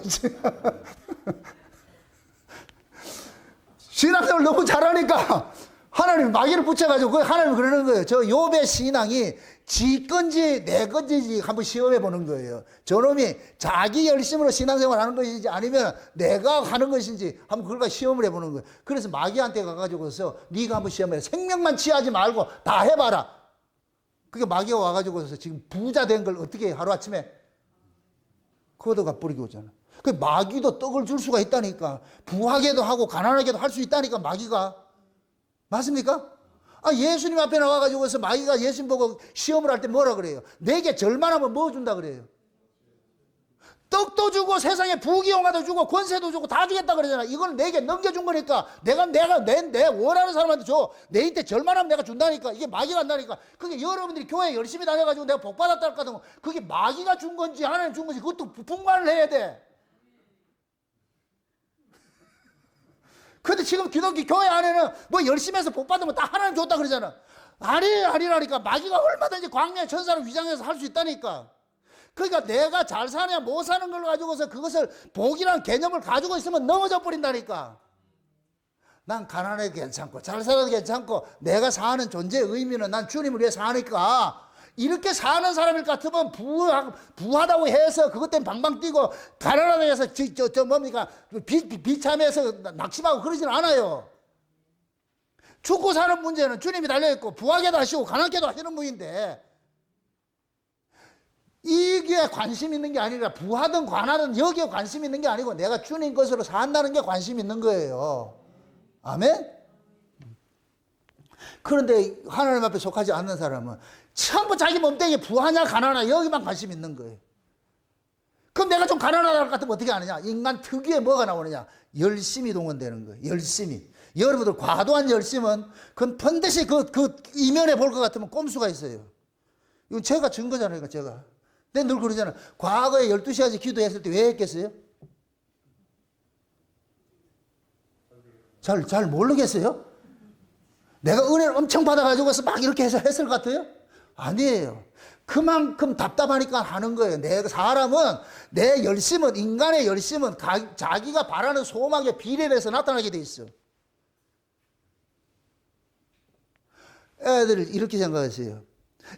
신앙생활 너무 잘하니까 하나님 마귀를 붙여가지고 그 하나님 그러는 거예요. 저 욥의 신앙이 지 건지 내 건지 한번 시험해 보는 거예요. 저놈이 자기 열심으로 신앙생활 하는 것인지 아니면 내가 하는 것인지 한번 그걸 시험을 해보는 거예요. 그래서 마귀한테 가가지고서 네가 한번 시험해. 생명만 취하지 말고 다 해봐라. 그게 마귀가 와가지고서 지금 부자 된 걸 어떻게 해? 하루아침에 걷어가 뿌리고 오잖아. 그 마귀도 떡을 줄 수가 있다니까. 부하게도 하고 가난하게도 할 수 있다니까, 마귀가. 맞습니까? 아, 예수님 앞에 나와가지고서 마귀가 예수님 보고 시험을 할 때 뭐라 그래요? 내게 절만하면 뭐 준다 그래요? 떡도 주고 세상에 부귀영화도 주고 권세도 주고 다 주겠다 그러잖아. 이건 내게 넘겨준 거니까 내가 내 원하는 사람한테 줘. 내 이때 절만하면 내가 준다니까. 이게 마귀가 한다니까. 그게 여러분들이 교회 열심히 다녀가지고 내가 복 받았다 할까도 그게 마귀가 준 건지 하나님 준 건지 그것도 분간을 해야 돼. 근데 지금 기독교 교회 안에는 뭐 열심히 해서 복 받으면 다 하나님 줬다 그러잖아. 아니라니까. 마귀가 얼마든지 광야의 천사를 위장해서 할 수 있다니까. 그러니까 내가 잘 사냐 못 사는 걸 가지고서 그것을 복이라는 개념을 가지고 있으면 넘어져 버린다니까. 난 가난해도 괜찮고 잘 살아도 괜찮고 내가 사는 존재의 의미는 난 주님을 위해 사니까 이렇게 사는 사람일 같으면 부하다고 해서 그것 때문에 방방 뛰고 가난하다고 해서 뭡니까 비참해서 낙심하고 그러지는 않아요. 죽고 사는 문제는 주님이 달려있고 부하게도 하시고 가난하게도 하시는 분인데 이게 관심 있는 게 아니라 부하든 관하든 여기에 관심 있는 게 아니고 내가 주님 것으로 산다는 게 관심 있는 거예요. 아멘? 그런데 하나님 앞에 속하지 않는 사람은 전부 자기 몸뚱이에 부하냐 가난하냐 여기만 관심 있는 거예요. 그럼 내가 좀 가난하다 할 것 같으면 어떻게 하느냐? 인간 특유의 뭐가 나오느냐? 열심이 동원되는 거예요. 열심이. 여러분들 과도한 열심은 그건 반드시 그 이면에 볼 것 같으면 꼼수가 있어요. 이건 제가 증거잖아요. 제가. 내가 늘 그러잖아. 과거에 12시간씩 기도했을 때 왜 했겠어요? 잘 모르겠어요? 내가 은혜를 엄청 받아가지고서 막 이렇게 해서 했을 것 같아요? 아니에요. 그만큼 답답하니까 하는 거예요. 사람은 내 열심은, 인간의 열심은 자기가 바라는 소망에 비례해서 나타나게 돼 있어. 애들 이렇게 생각하세요.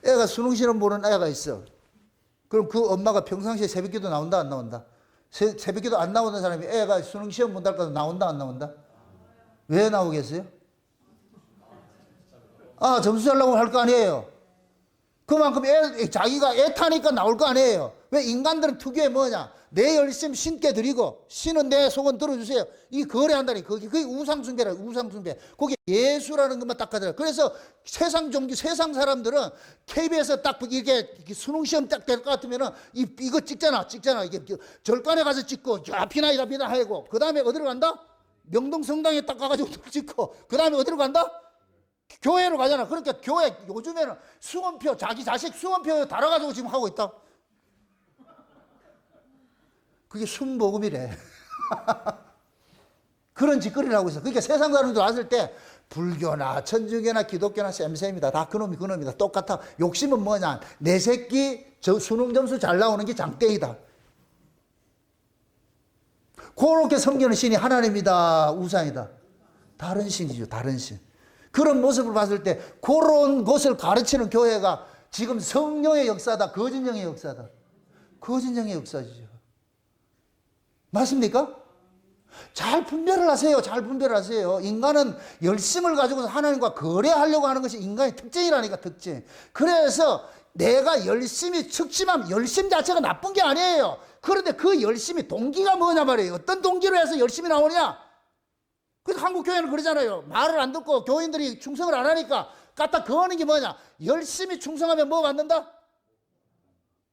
애가 수능 시험 보는 애가 있어. 그럼 그 엄마가 평상시에 새벽기도 나온다 안 나온다? 새벽기도 안 나오는 사람이 애가 수능 시험 본다 할까 나온다 안 나온다? 왜 나오겠어요? 점수 잘 나오면 할 거 아니에요. 그만큼 자기가 애타니까 나올 거 아니에요. 왜 인간들은 특유의 뭐냐? 내 열심 신께 드리고 신은 내 소원 들어주세요. 이게 거래한다니. 그게 우상숭배라. 우상숭배. 거기 예수라는 것만 딱 하더라. 그래서 세상 사람들은 KBS에 딱 이게 수능시험 딱 될 것 같으면은 이거 찍잖아. 이게 절간에 가서 찍고 앞이나 하고 그 다음에 어디로 간다? 명동 성당에 딱 가가지고 찍고 그 다음에 어디로 간다? 교회로 가잖아. 그러니까 교회 요즘에는 수험표 자기 자식 수험표 달아가지고 지금 하고 있다. 그게 순복음이래. 그런 짓거리를 하고 있어. 그러니까 세상 사람들 왔을 때 불교나 천주교나 기독교나 쌤쌤이다. 다 그놈이다. 똑같아. 욕심은 뭐냐? 내 새끼 저 수능 점수 잘 나오는 게 장땡이다. 그렇게 섬기는 신이 하나님이다, 우상이다. 다른 신이죠. 다른 신. 그런 모습을 봤을 때 그런 것을 가르치는 교회가 지금 성령의 역사다. 거짓령의 역사다. 거짓령의 역사죠. 맞습니까? 잘 분별을 하세요. 잘 분별을 하세요. 인간은 열심을 가지고 하나님과 거래하려고 하는 것이 인간의 특징이라니까, 특징. 그래서 내가 열심히 측심하면 열심 자체가 나쁜 게 아니에요. 그런데 그 열심이 동기가 뭐냐 말이에요. 어떤 동기로 해서 열심히 나오느냐? 그래서 한국 교회는 그러잖아요. 말을 안 듣고 교인들이 충성을 안 하니까 갖다 거하는 게 뭐냐? 열심히 충성하면 뭐 받는다?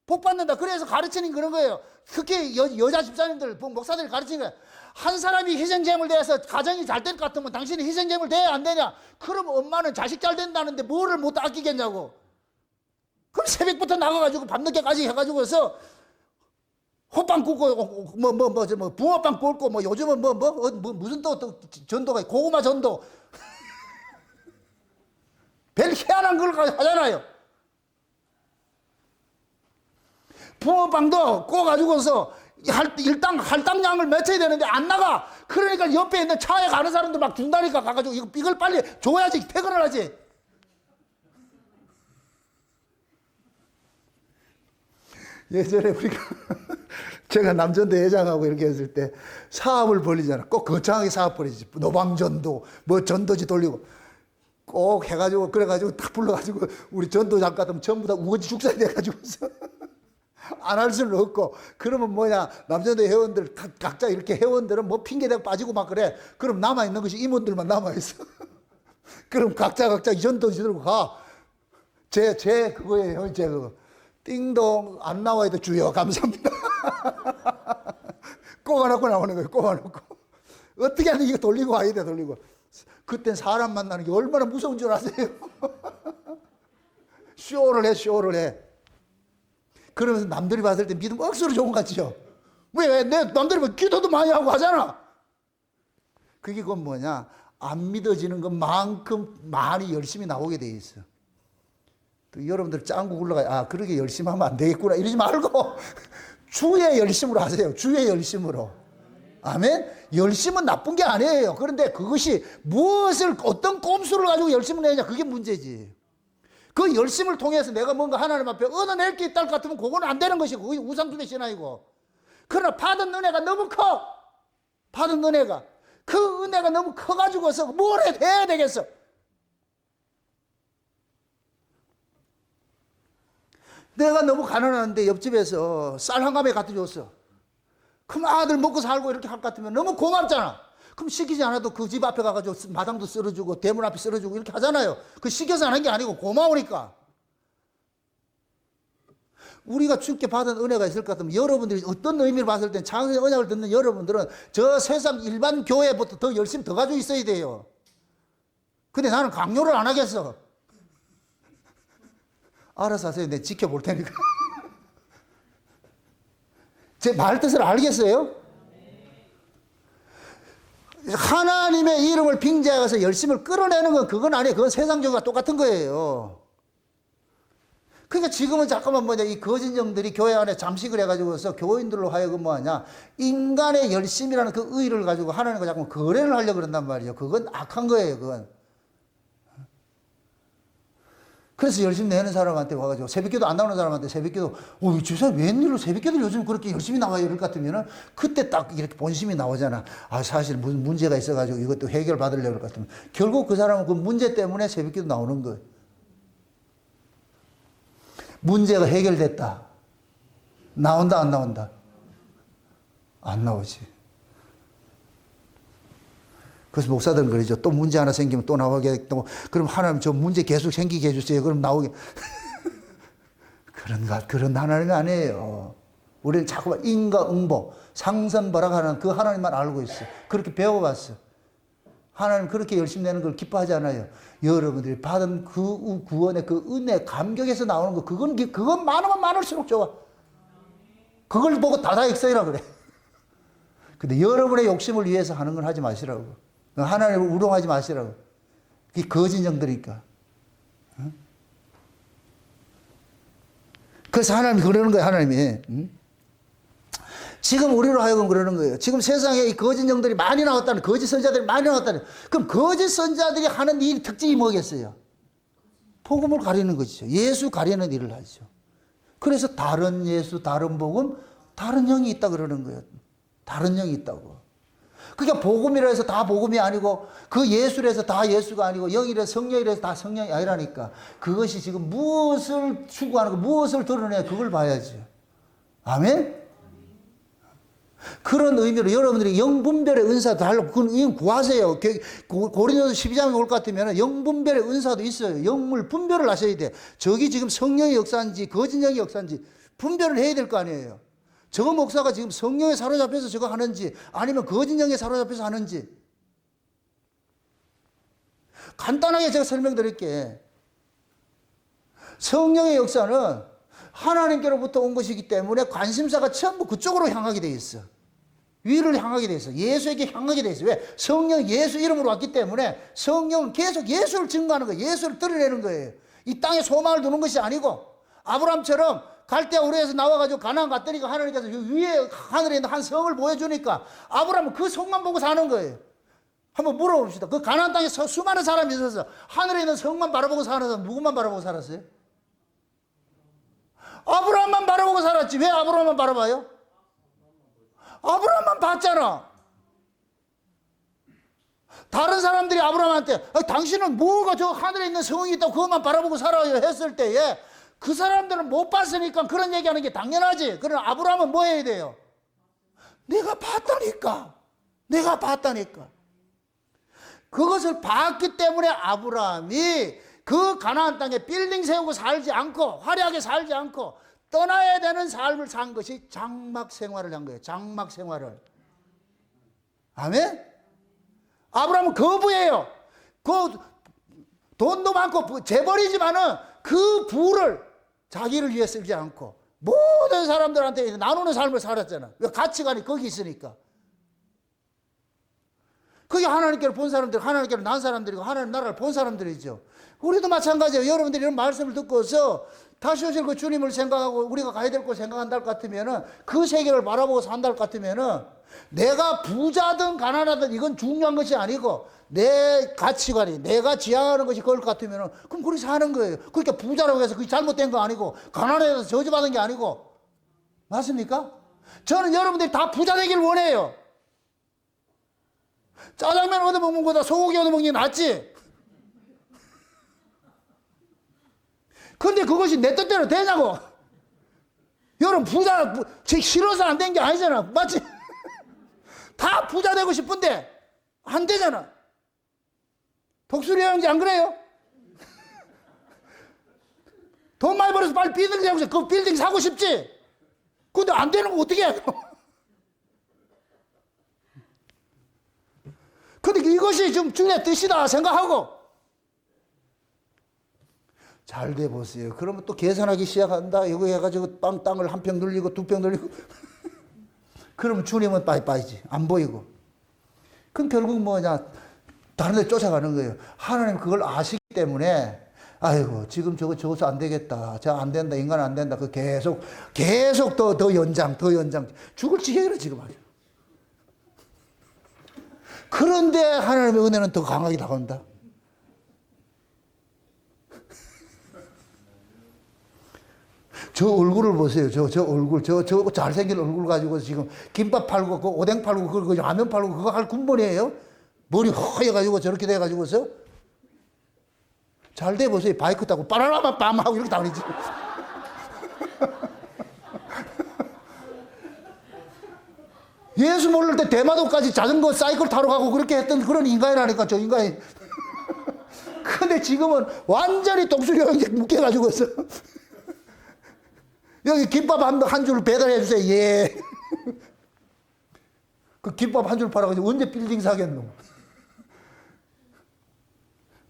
복 받는다. 그래서 가르치는 그런 거예요. 특히 여자 집사님들, 목사들이 가르치는 거예요. 한 사람이 희생제물 대해서 가정이 잘 될 것 같으면 당신이 희생제물 돼야 안 되냐? 그럼 엄마는 자식 잘 된다는데 뭐를 못 아끼겠냐고. 그럼 새벽부터 나가가지고 밤늦게까지 해가지고서 호빵 굽고 붕어빵 굽고 요즘은 무슨 또 전도가 고구마 전도 별 희한한 걸 하잖아요. 붕어빵도 구워가지고서 할당량을 맺혀야 되는데 안 나가. 그러니까 옆에 있는 차에 가는 사람들 막 준다니까 가가지고 이걸 빨리 줘야지 퇴근을 하지. 예전에 우리가 제가 남전도 회장하고 이렇게 했을 때 사업을 벌리잖아. 꼭 거창하게 사업 벌리지. 노방전도 전도지 돌리고 꼭 해가지고 그래가지고 딱 불러가지고 우리 전도장 같으면 전부 다 우거지 죽살이 돼가지고서 안 할 수는 없고. 그러면 뭐냐, 남전도 회원들 각자 이렇게 회원들은 뭐 핑계대고 빠지고 막 그래. 그럼 남아있는 것이 임원들만 남아있어. 그럼 각자 이 전도지 들고 가. 제 그거예요. 제 그거. 띵동 안 나와야 돼. 주여 감사합니다. 꼽아놓고 나오는 거예요. 꼽아놓고 어떻게 하든 이거 돌리고 와야 돼. 돌리고. 그땐 사람 만나는 게 얼마나 무서운 줄 아세요? 쇼를 해. 그러면서 남들이 봤을 때 믿음 억수로 좋은 것 같죠? 왜? 남들이 뭐 기도도 많이 하고 하잖아. 그게 그건 뭐냐? 안 믿어지는 것만큼 많이 열심히 나오게 돼 있어. 또 여러분들 짱구 굴러가, 그렇게 열심히 하면 안 되겠구나 이러지 말고 주의 열심으로 하세요. 주의 열심으로. 아멘? 열심은 나쁜 게 아니에요. 그런데 그것이 무엇을, 어떤 꼼수를 가지고 열심을 내냐, 그게 문제지. 그 열심을 통해서 내가 뭔가 하나님 앞에 얻어낼 게 있다 할 것 같으면 그거는 안 되는 것이고, 그게 우상숭배 신앙이고. 그러나 받은 은혜가 너무 커. 받은 은혜가. 그 은혜가 너무 커가지고서 뭘 해야 되겠어. 내가 너무 가난한데 옆집에서 쌀 한 가마에 갖다 줬어. 그럼 아들 먹고 살고 이렇게 할 것 같으면 너무 고맙잖아. 그럼 시키지 않아도 그 집 앞에 가가지고 마당도 썰어주고 대문 앞에 썰어주고 이렇게 하잖아요. 그 시켜서 하는 게 아니고 고마우니까. 우리가 주께 받은 은혜가 있을 것 같으면 여러분들이 어떤 의미를 봤을 때 장세의 언약을 듣는 여러분들은 저 세상 일반 교회부터 더 열심히 더 가지고 있어야 돼요. 근데 나는 강요를 안 하겠어. 알아서 하세요. 내가 지켜볼 테니까. 제 말 뜻을 알겠어요? 하나님의 이름을 빙자해서 열심을 끌어내는 건 그건 아니에요. 그건 세상적과 똑같은 거예요. 그러니까 지금은 잠깐만 뭐냐, 이 거짓 영들이 교회 안에 잠식을 해가지고서 교인들로 하여금 뭐하냐, 인간의 열심이라는 그 의를 가지고 하나님과 자꾸 거래를 하려고 그런단 말이에요. 그건 악한 거예요, 그건. 그래서 열심히 내는 사람한테 와가지고 새벽기도 안 나오는 사람한테 새벽기도, 저 사람 웬일로 새벽기도 요즘 그렇게 열심히 나와요? 이럴 것 같으면은 그때 딱 이렇게 본심이 나오잖아. 아, 사실 무슨 문제가 있어가지고 이것도 해결 받으려고 그럴 것 같으면 결국 그 사람은 그 문제 때문에 새벽기도 나오는 거예요. 문제가 해결됐다. 나온다, 안 나온다? 안 나오지. 그래서 목사들은 그러죠. 또 문제 하나 생기면 또 나오겠다고. 그럼 하나님 저 문제 계속 생기게 해주세요. 그럼 나오게. 그런 하나님이 아니에요. 우리는 자꾸만 인과응보, 상선벌악하는 그 하나님만 알고 있어. 그렇게 배워봤어. 하나님 그렇게 열심히 내는 걸 기뻐하지 않아요. 여러분들이 받은 그 구원의 그 은혜, 감격에서 나오는 거, 그건 많으면 많을수록 좋아. 그걸 보고 다다익선이라 그래. 근데 여러분의 욕심을 위해서 하는 건 하지 마시라고. 하나님을 우롱하지 마시라고. 그게 거짓 영들이니까. 응? 그래서 하나님이 그러는 거예요, 하나님이. 응? 지금 우리로 하여금 그러는 거예요. 지금 세상에 이 거짓 영들이 많이 나왔다는, 거짓 선자들이 많이 나왔다는. 그럼 거짓 선자들이 하는 이 특징이 뭐겠어요? 복음을 가리는 것이죠. 예수 가리는 일을 하죠. 그래서 다른 예수, 다른 복음, 다른 영이 있다 그러는 거예요. 다른 영이 있다고. 그러니까 복음이라 해서 다 복음이 아니고, 그 예수라 해서 다 예수가 아니고, 영이라 해서 성령이라 해서 다 성령이 아니라니까. 그것이 지금 무엇을 추구하는 거, 무엇을 드러내야 그걸 봐야지. 아멘? 그런 의미로 여러분들이 영분별의 은사도 하려고, 그건 구하세요. 고린도서 12장에 올 것 같으면 영분별의 은사도 있어요. 영물 분별을 하셔야 돼. 저기 지금 성령의 역사인지, 거짓 영의 역사인지 분별을 해야 될 거 아니에요. 저 목사가 지금 성령에 사로잡혀서 저거 하는지 아니면 거짓 영에 사로잡혀서 하는지. 간단하게 제가 설명드릴게. 성령의 역사는 하나님께로부터 온 것이기 때문에 관심사가 전부 그쪽으로 향하게 돼 있어. 위를 향하게 돼 있어. 예수에게 향하게 돼 있어. 왜? 성령 예수 이름으로 왔기 때문에 성령은 계속 예수를 증거하는 거예요. 예수를 드러내는 거예요. 이 땅에 소망을 두는 것이 아니고, 아브라함처럼 갈대아 우르에서 나와가지고 가나안 갔더니까 하나님께서 위에 하늘에 있는 한 성을 보여주니까 아브라함은 그 성만 보고 사는 거예요. 한번 물어봅시다. 그 가나안 땅에 수많은 사람이 있어서 하늘에 있는 성만 바라보고 사는 사람 누구만 바라보고 살았어요? 아브라함만 바라보고 살았지. 왜 아브라함만 바라봐요? 아브라함만 봤잖아. 다른 사람들이 아브라함한테 당신은 뭐가 저 하늘에 있는 성이 있다고 그것만 바라보고 살아요 했을 때에 그 사람들은 못 봤으니까 그런 얘기하는 게 당연하지. 그러나 아브라함은 뭐 해야 돼요? 내가 봤다니까. 내가 봤다니까. 그것을 봤기 때문에 아브라함이 그 가나안 땅에 빌딩 세우고 살지 않고 화려하게 살지 않고 떠나야 되는 삶을 산 것이 장막 생활을 한 거예요. 장막 생활을. 아멘? 아브라함은 거부해요. 그 돈도 많고 재벌이지만은 그 부를 자기를 위해 쓰지 않고 모든 사람들한테 나누는 삶을 살았잖아. 왜? 가치관이 거기 있으니까. 그게 하나님께로 본 사람들, 하나님께로 난 사람들이고 하나님 나라를 본 사람들이죠. 우리도 마찬가지예요. 여러분들이 이런 말씀을 듣고서 다시 오실 그 주님을 생각하고 우리가 가야 될 곳 생각한다 것 같으면은 그 세계를 바라보고 산다 것 같으면은 내가 부자든 가난하든 이건 중요한 것이 아니고 내 가치관이 내가 지향하는 것이 그럴 것 같으면 그럼 그렇게 사는 거예요. 그러니까 부자라고 해서 그게 잘못된 거 아니고 가난해서 저주받은 게 아니고 맞습니까? 저는 여러분들이 다 부자 되길 원해요. 짜장면 얻어먹는 거보다 소고기 얻어먹는 게 낫지. 근데 그것이 내 뜻대로 되냐고. 여러분 부자 싫어서 안 된 게 아니잖아. 맞지? 다 부자 되고 싶은데 안 되잖아. 독수리 형제 안 그래요? 돈 많이 벌어서 빨리 빌딩 사고 싶지. 그 빌딩 사고 싶지. 근데 안 되는 거 어떻게 해요? 근데 이것이 좀 주님의 뜻이다 생각하고 잘 돼 보세요. 그러면 또 계산하기 시작한다. 이거 해가지고 땅을 한 평 늘리고 두 평 늘리고 그러면 주님은 빠이빠이지. 안 보이고. 그럼 결국 뭐냐. 다른 데 쫓아가는 거예요. 하나님 그걸 아시기 때문에 아이고 지금 저거서 안 되겠다. 저 안 된다. 인간 안 된다. 그 계속 더 연장 죽을 지경이라 지금 아주. 그런데 하나님의 은혜는 더 강하게 다가온다. 저 얼굴을 보세요. 저 얼굴, 저 잘생긴 얼굴 가지고 지금 김밥 팔고, 그 오뎅 팔고, 그 라면 팔고, 그거 할 군번이에요? 머리 허해가지고 저렇게 돼가지고서? 잘 돼 보세요. 바이크 타고 빠라라마 빰 하고 이렇게 다니지. 예수 모를 때 대마도까지 자전거 사이클 타러 가고 그렇게 했던 그런 인간이라니까, 저 인간이. 근데 지금은 완전히 독수리 형제 묶여가지고서. 여기 김밥 한 줄 배달해 주세요. 예. 그 김밥 한 줄 팔아가지고 언제 빌딩 사겠노?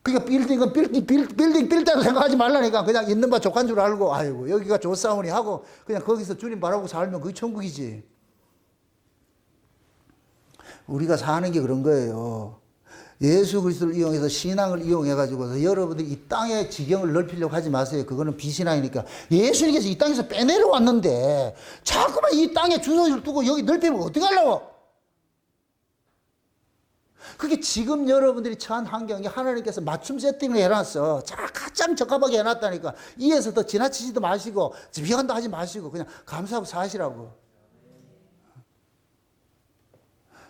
그러니까 빌딩은 빌딩 빌 때로 생각하지 말라니까. 그냥 있는 바 족한 줄 알고, 아이고, 여기가 좋사오니 하고, 그냥 거기서 주님 바라보고 살면 그게 천국이지. 우리가 사는 게 그런 거예요. 예수 그리스도를 이용해서 신앙을 이용해가지고서 여러분들이 이 땅의 지경을 넓히려고 하지 마세요. 그거는 비신앙이니까. 예수님께서 이 땅에서 빼내려왔는데 자꾸만 이 땅에 주소를 두고 여기 넓히면 어떻게 하려고? 그게 지금 여러분들이 처한 환경이 하나님께서 맞춤 세팅을 해놨어. 가장 적합하게 해놨다니까. 이에서 더 지나치지도 마시고 비관도 하지 마시고 그냥 감사하고 사시라고.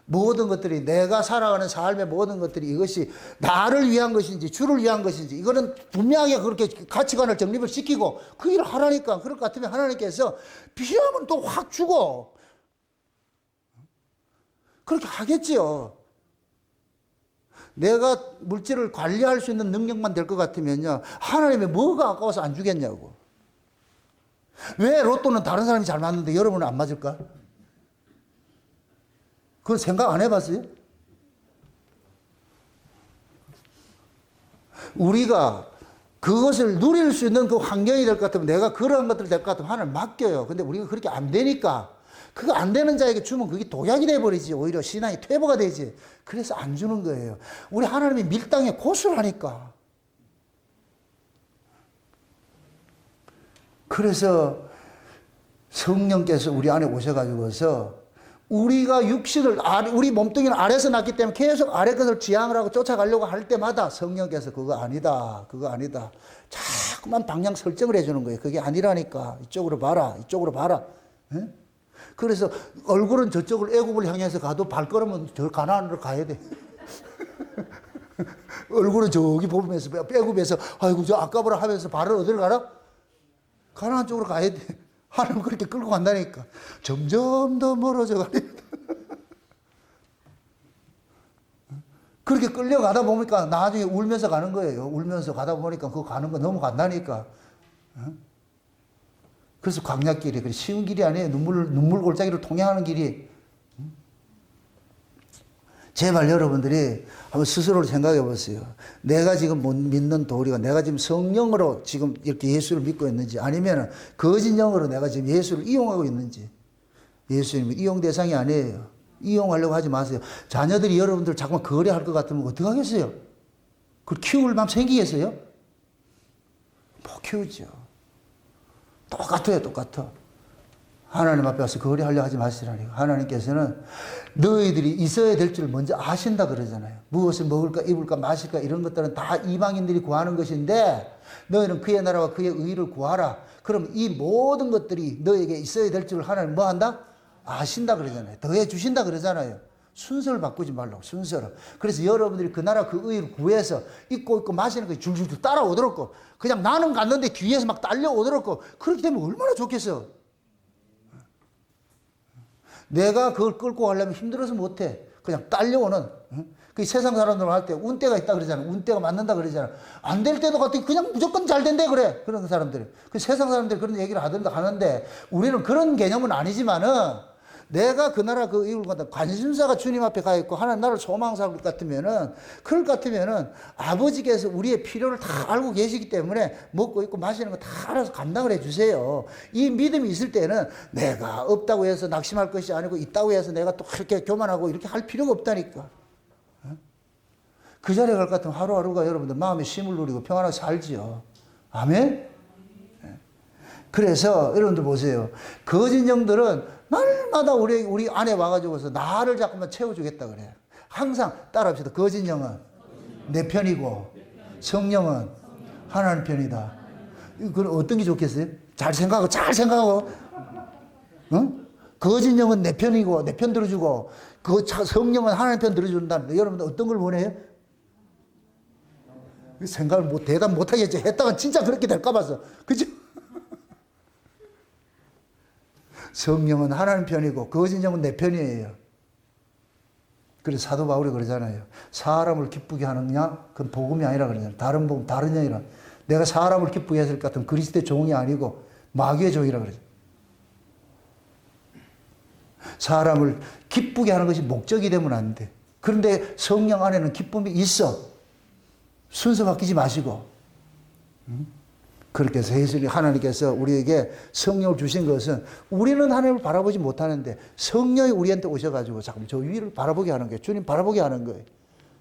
모든 것들이 내가 살아가는 삶의 모든 것들이 이것이 나를 위한 것인지 주를 위한 것인지 이거는 분명하게 그렇게 가치관을 정립을 시키고 그 일을 하라니까. 그럴 것 같으면 하나님께서 필요하면 또 확 주고 그렇게 하겠지요. 내가 물질을 관리할 수 있는 능력만 될 것 같으면요 하나님의 뭐가 아까워서 안 주겠냐고. 왜 로또는 다른 사람이 잘 맞는데 여러분은 안 맞을까? 그걸 생각 안 해봤어요? 우리가 그것을 누릴 수 있는 그 환경이 될 것 같으면 내가 그러한 것들이 될 것 같으면 하나님 맡겨요. 근데 우리가 그렇게 안 되니까 그거 안 되는 자에게 주면 그게 독약이 돼버리지. 오히려 신앙이 퇴보가 되지. 그래서 안 주는 거예요. 우리 하나님이 밀당에 고수를 하니까. 그래서 성령께서 우리 안에 오셔가지고서 우리가 육신을, 우리 몸뚱이는 아래에서 났기 때문에 계속 아래 것을 지향을 하고 쫓아가려고 할 때마다 성령께서 그거 아니다. 그거 아니다. 자꾸만 방향 설정을 해주는 거예요. 그게 아니라니까. 이쪽으로 봐라. 이쪽으로 봐라. 에? 그래서 얼굴은 저쪽을 애굽을 향해서 가도 발걸음은 저 가나안으로 가야 돼. 얼굴은 저기 보면서 애굽에서 아이고 저 아까보라 하면서 발을 어디로 가라? 가나안 쪽으로 가야 돼. 하나님 그렇게 끌고 간다니까. 점점 더 멀어져 가니까. 그렇게 끌려가다 보니까 나중에 울면서 가는 거예요. 울면서 가다 보니까 그거 가는 거 넘어간다니까. 그래서 광야길이 그리 쉬운 길이 아니에요. 눈물 골짜기를 통행하는 길이. 제발 여러분들이 한번 스스로를 생각해 보세요. 내가 지금 못 믿는 도리가 내가 지금 성령으로 지금 이렇게 예수를 믿고 있는지 아니면 거짓 영으로 내가 지금 예수를 이용하고 있는지. 예수님은 이용 대상이 아니에요. 이용하려고 하지 마세요. 자녀들이 여러분들 자꾸만 거래할 것 같으면 어떻게 하겠어요? 그걸 키울 마음 생기겠어요? 못 키우죠. 똑같아요, 똑같아. 하나님 앞에 와서 거래하려 하지 마시라니까. 하나님께서는 너희들이 있어야 될 줄 먼저 아신다 그러잖아요. 무엇을 먹을까 입을까 마실까 이런 것들은 다 이방인들이 구하는 것인데 너희는 그의 나라와 그의 의를 구하라. 그럼 이 모든 것들이 너에게 있어야 될 줄 하나님 뭐 한다? 아신다 그러잖아요. 더해 주신다 그러잖아요. 순서를 바꾸지 말라고, 순서를. 그래서 여러분들이 그 나라 그 의를 구해서 입고 있고 마시는 거 줄줄줄 따라오더라고. 그냥 나는 갔는데 뒤에서 막 딸려오더라고. 그렇게 되면 얼마나 좋겠어. 내가 그걸 끌고 가려면 힘들어서 못해. 그냥 딸려오는. 그 세상 사람들 할 때 운때가 있다 그러잖아. 운때가 맞는다 그러잖아. 안 될 때도 같은 그냥 무조건 잘 된대 그래. 그런 사람들이. 그 세상 사람들이 그런 얘기를 하는데 우리는 그런 개념은 아니지만은 내가 그 나라 그 이웃 같은 관심사가 주님 앞에 가 있고 하나님 나라를 소망할 것 같으면은 그럴 것 같으면은 아버지께서 우리의 필요를 다 알고 계시기 때문에 먹고 있고 마시는 거 다 알아서 감당을 해 주세요. 이 믿음이 있을 때는 내가 없다고 해서 낙심할 것이 아니고 있다고 해서 내가 또 그렇게 교만하고 이렇게 할 필요가 없다니까. 그 자리에 갈 것 같으면 하루하루가 여러분들 마음의 쉼을 누리고 평안하게 살지요. 아멘? 그래서 여러분들 보세요. 거짓 영들은 날마다 우리 안에 와가지고서 나를 자꾸만 채워주겠다 그래요. 항상 따라합시다. 거짓 영은 내 편이고 성령은 하나님 편이다. 그럼 어떤 게 좋겠어요? 잘 생각하고, 응? 거짓 영은 내 편이고 내 편 들어주고 성령은 하나님 편 들어준다는데 여러분들 어떤 걸 원해요? 생각을 대답 못하겠죠. 했다가 진짜 그렇게 될까 봐서. 그죠? 성령은 하나님 편이고 거짓 영은 내 편이에요. 그래서 사도 바울이 그러잖아요. 사람을 기쁘게 하느냐? 그건 복음이 아니라 그러잖아요. 다른 복음, 다른 영이라. 내가 사람을 기쁘게 했을 것 같으면 그리스도의 종이 아니고 마귀의 종이라 그러죠. 사람을 기쁘게 하는 것이 목적이 되면 안 돼. 그런데 성령 안에는 기쁨이 있어. 순서 바뀌지 마시고. 그렇게 해서 예수님 하나님께서 우리에게 성령을 주신 것은 우리는 하나님을 바라보지 못하는데 성령이 우리한테 오셔가지고 자꾸 저 위를 바라보게 하는 거예요. 주님 바라보게 하는 거예요.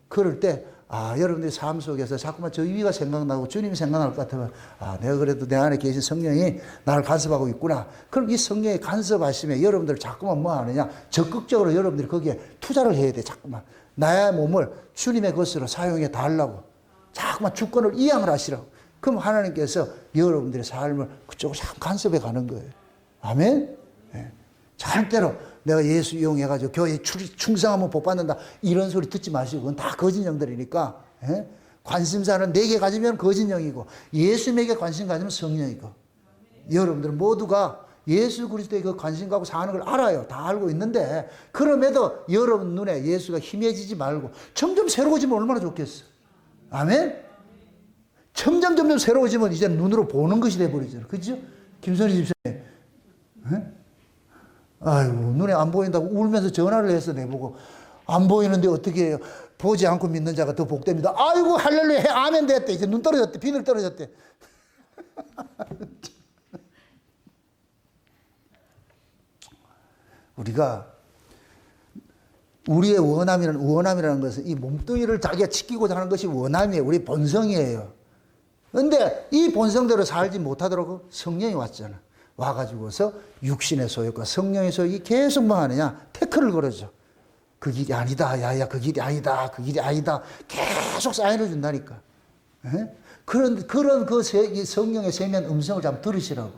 그럴 때 여러분들의 삶 속에서 자꾸만 저 위가 생각나고 주님이 생각날 것 같으면 내가 그래도 내 안에 계신 성령이 나를 간섭하고 있구나. 그럼 이 성령의 간섭하심에 여러분들 자꾸만 뭐 하느냐. 적극적으로 여러분들이 거기에 투자를 해야 돼. 자꾸만 나의 몸을 주님의 것으로 사용해 달라고. 자꾸만 주권을 이양을 하시라고. 그럼 하나님께서 여러분들의 삶을 그쪽으로 참 간섭해 가는 거예요. 아멘? 네. 절대로 내가 예수 이용해가지고 교회에 충성하면 복 받는다. 이런 소리 듣지 마시고. 그건 다 거짓 영들이니까. 예? 관심사는 내게 가지면 거짓 영이고 예수님에게 관심 가지면 성령이고. 여러분들 모두가 예수 그리스도의 그 관심 갖고 사는 걸 알아요. 다 알고 있는데 그럼에도 여러분 눈에 예수가 희미해지지 말고 점점 새로워지면 얼마나 좋겠어. 아멘? 점점 새로워지면 이제 눈으로 보는 것이 돼버리잖아요. 그죠? 김선희 집사님. 아이고, 눈에 안 보인다고 울면서 전화를 해서 내보고, 안 보이는데 어떻게 해요? 보지 않고 믿는 자가 더 복됩니다. 아이고, 할렐루야, 아멘 됐대. 이제 눈 떨어졌대. 비늘 떨어졌대. 우리가 우리의 원함이라는 것은 이 몸뚱이를 자기가 지키고자 하는 것이 원함이에요. 우리 본성이에요. 그런데 이 본성대로 살지 못하도록 성령이 왔잖아. 와가지고서 육신의 소욕과 성령의 소욕이 계속 뭐 하느냐? 태클을 걸어줘. 그 길이 아니다. 야야, 그 길이 아니다. 그 길이 아니다. 계속 사인을 준다니까. 에? 그런 그 성령의 세미한 음성을 좀 들으시라고.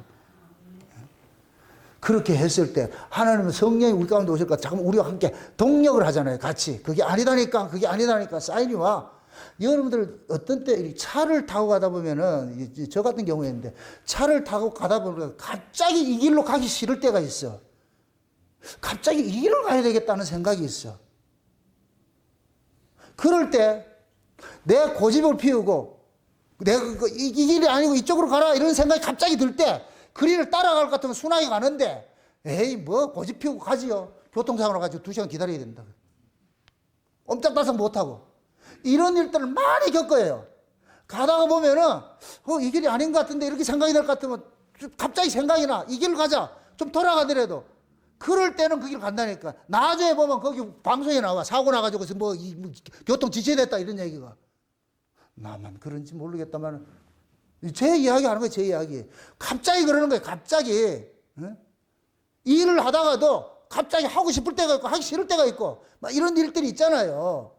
그렇게 했을 때 하나님은 성령이 우리 가운데 오실까 잠깐 우리와 함께 동력을 하잖아요. 같이. 그게 아니다니까. 사인이 와. 여러분들 어떤 때 차를 타고 가다 보면은 저 같은 경우였는데 차를 타고 가다 보면 갑자기 이 길로 가기 싫을 때가 있어. 갑자기 이 길을 가야 되겠다는 생각이 있어. 그럴 때 내 고집을 피우고 내가 이 길이 아니고 이쪽으로 가라 이런 생각이 갑자기 들 때 그 길을 따라갈 것 같으면 순하게 가는데 에이 뭐 고집 피우고 가지요. 교통사고로 가지고 2시간 기다려야 된다. 옴짝달싹 못하고. 이런 일들을 많이 겪어요. 가다가 보면은, 이 길이 아닌 것 같은데 이렇게 생각이 날 것 같으면 갑자기 생각이 나. 이 길을 가자. 좀 돌아가더라도. 그럴 때는 그 길 간다니까. 나중에 보면 거기 방송에 나와. 사고 나가지고 뭐 교통 지체됐다 이런 얘기가. 나만 그런지 모르겠다만 제 이야기 하는 거예요. 제 이야기. 갑자기 그러는 거예요. 갑자기. 일을 하다가도 갑자기 하고 싶을 때가 있고 하기 싫을 때가 있고 막 이런 일들이 있잖아요.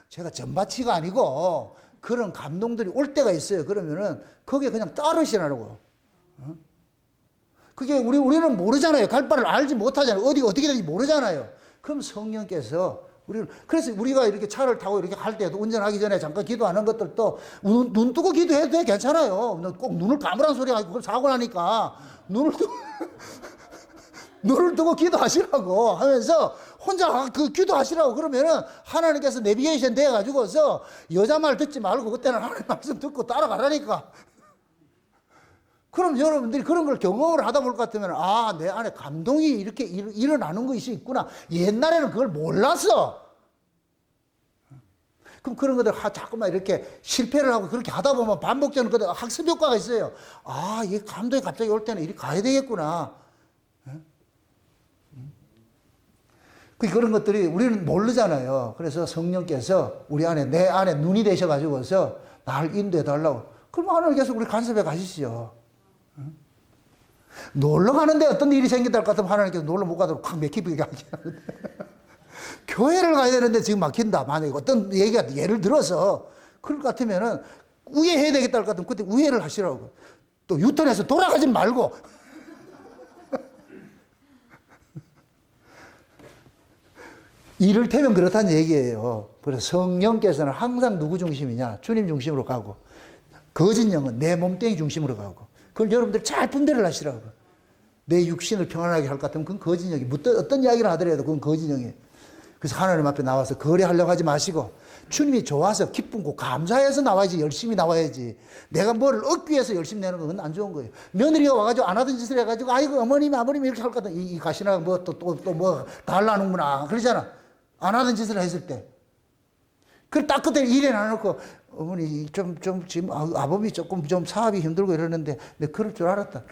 제가 전바치가 아니고 그런 감동들이 올 때가 있어요. 그러면은 거기에 그냥 따르시라고. 그게 우리는 모르잖아요. 갈 바를 알지 못하잖아요. 어디가 어떻게 되는지 모르잖아요. 그럼 성령께서 그래서 우리가 이렇게 차를 타고 이렇게 갈 때도 운전하기 전에 잠깐 기도하는 것들도 눈 뜨고 기도해도 돼. 괜찮아요. 꼭 눈을 감으라는 소리가 그걸 사고 나니까 눈을 뜨고 기도하시라고 하면서 혼자 그 기도하시라고 그러면은 하나님께서 내비게이션 돼가지고서 여자 말 듣지 말고 그때는 하나님 말씀 듣고 따라가라니까. 그럼 여러분들이 그런 걸 경험을 하다 볼 것 같으면 아, 내 안에 감동이 이렇게 일어나는 것이 있구나. 옛날에는 그걸 몰랐어. 그럼 그런 것들 자꾸만 이렇게 실패를 하고 그렇게 하다 보면 반복되는 것들 학습 효과가 있어요. 아, 이 감동이 갑자기 올 때는 이렇게 가야 되겠구나. 그런 것들이 우리는 모르잖아요. 그래서 성령께서 우리 안에, 내 안에 눈이 되셔가지고서 날 인도해 달라고. 그럼 하나님께서 우리 간섭해 가시죠. 놀러 가는데 어떤 일이 생긴다 할 것 같으면 하나님께서 놀러 못 가도록 확 맥히게 하게 하는데. 교회를 가야 되는데 지금 막힌다. 만약에 어떤 얘기가 예를 들어서 그럴 것 같으면은 우회해야 되겠다 할 것 같으면 그때 우회를 하시라고. 또 유턴해서 돌아가지 말고. 이를테면 그렇다는 얘기예요. 그래서 성령께서는 항상 누구 중심이냐? 주님 중심으로 가고, 거짓 영은 내 몸뚱이 중심으로 가고, 그걸 여러분들 잘 분별을 하시라고. 내 육신을 평안하게 할 것 같으면 그건 거짓 영이, 어떤 이야기를 하더라도 그건 거짓 영이에요. 그래서 하나님 앞에 나와서 거래하려고 하지 마시고, 주님이 좋아서 기쁘고 감사해서 나와야지, 열심히 나와야지. 내가 뭐를 얻기 위해서 열심히 내는 건 안 좋은 거예요. 며느리가 와가지고 안 하던 짓을 해가지고, 아이고, 어머님이 이렇게 할 것 같다. 이 가시나가 뭐 뭐 달라는구나. 그러잖아. 안 하던 짓을 했을 때. 그걸 딱 그때 일에 놔놓고, 어머니, 지금, 아범이 조금 좀 사업이 힘들고 이러는데, 내가 그럴 줄 알았다.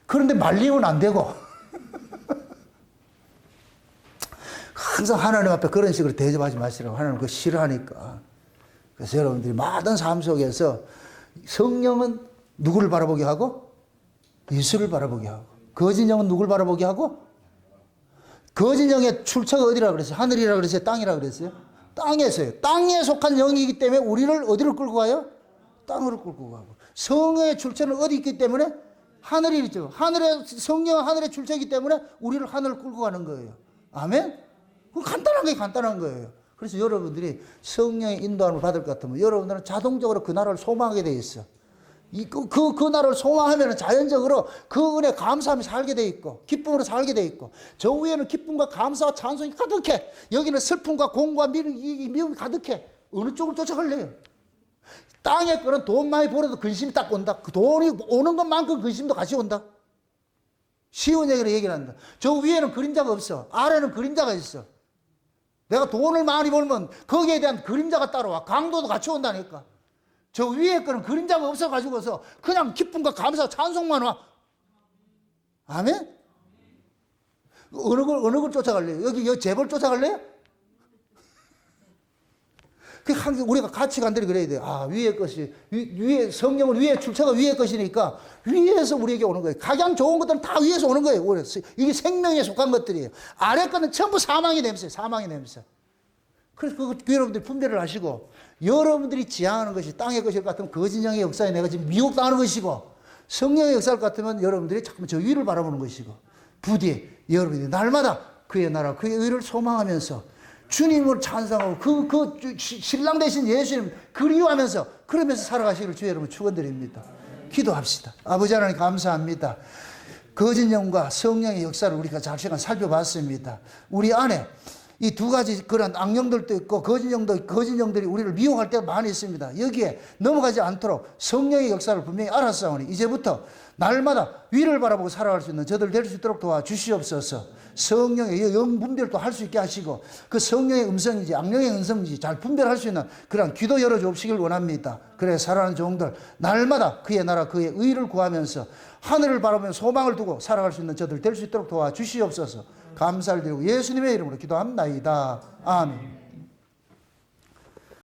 그런데 말리면 안 되고. 항상 하나님 앞에 그런 식으로 대접하지 마시라고. 하나님 그거 싫어하니까. 그래서 여러분들이 모든 삶 속에서 성령은 누구를 바라보게 하고? 예수를 바라보게 하고. 거짓 영은 누구를 바라보게 하고? 거짓 영의 출처가 어디라 그랬어요? 하늘이라 그랬어요? 땅이라 그랬어요? 땅에서요. 땅에 속한 영이기 때문에 우리를 어디로 끌고 가요? 땅으로 끌고 가고. 성의 출처는 어디 있기 때문에? 하늘이 있죠. 성령은 하늘의 출처이기 때문에 우리를 하늘을 끌고 가는 거예요. 아멘? 그 간단한 거예요. 그래서 여러분들이 성령의 인도함을 받을 것 같으면 여러분들은 자동적으로 그 나라를 소망하게 돼 있어. 그 나라를 소망하면 자연적으로 그 은혜 감사하며 살게 돼 있고, 기쁨으로 살게 돼 있고, 저 위에는 기쁨과 감사와 찬송이 가득해. 여기는 슬픔과 공과 미움이 가득해. 어느 쪽을 쫓아갈래요? 땅에 거는 돈 많이 벌어도 근심이 딱 온다. 그 돈이 오는 것만큼 근심도 같이 온다. 쉬운 얘기를 얘기한다. 저 위에는 그림자가 없어. 아래는 그림자가 있어. 내가 돈을 많이 벌면 거기에 대한 그림자가 따라와. 강도도 같이 온다니까. 저 위에 거는 그림자가 없어가지고서 그냥 기쁨과 감사, 찬송만 와. 아멘? 어느 걸 쫓아갈래요? 여기 재벌 쫓아갈래요? 항상 우리가 가치관들이 그래야 돼요. 아, 위의 것이, 성령은 위에 출처가 위의 것이니까 위에서 우리에게 오는 거예요. 가장 좋은 것들은 다 위에서 오는 거예요. 이게 생명에 속한 것들이에요. 아래 거는 전부 사망의 냄새, 사망의 냄새. 그래서 여러분들이 분별을 하시고, 여러분들이 지향하는 것이 땅의 것일 것 같으면 거짓영의 역사에 내가 지금 미혹당하는 것이고, 성령의 역사일 것 같으면 여러분들이 자꾸만 저 위를 바라보는 것이고, 부디 여러분들이 날마다 그의 나라, 그의 의를 소망하면서 주님을 찬송하고 신랑 되신 예수님 그리워하면서 그러면서 살아가시기를 주의 여러분 축원드립니다. 기도합시다. 아버지 하나님 감사합니다. 거짓 영과 성령의 역사를 우리가 잘 시간 살펴봤습니다. 우리 안에 이 두 가지 그런 악령들도 있고 거짓 영들이 우리를 미혹할 때가 많이 있습니다. 여기에 넘어가지 않도록 성령의 역사를 분명히 알았사오니 이제부터 날마다 위를 바라보고 살아갈 수 있는 저들 될 수 있도록 도와주시옵소서. 성령의 영 분별도 할 수 있게 하시고 그 성령의 음성인지 악령의 음성인지 잘 분별할 수 있는 그런 귀도 열어주시길 원합니다. 그래 살아가는 종들 날마다 그의 나라 그의 의를 구하면서 하늘을 바라보며 소망을 두고 살아갈 수 있는 저들 될 수 있도록 도와주시옵소서. 감사를 드리고 예수님의 이름으로 기도합나이다. 아멘.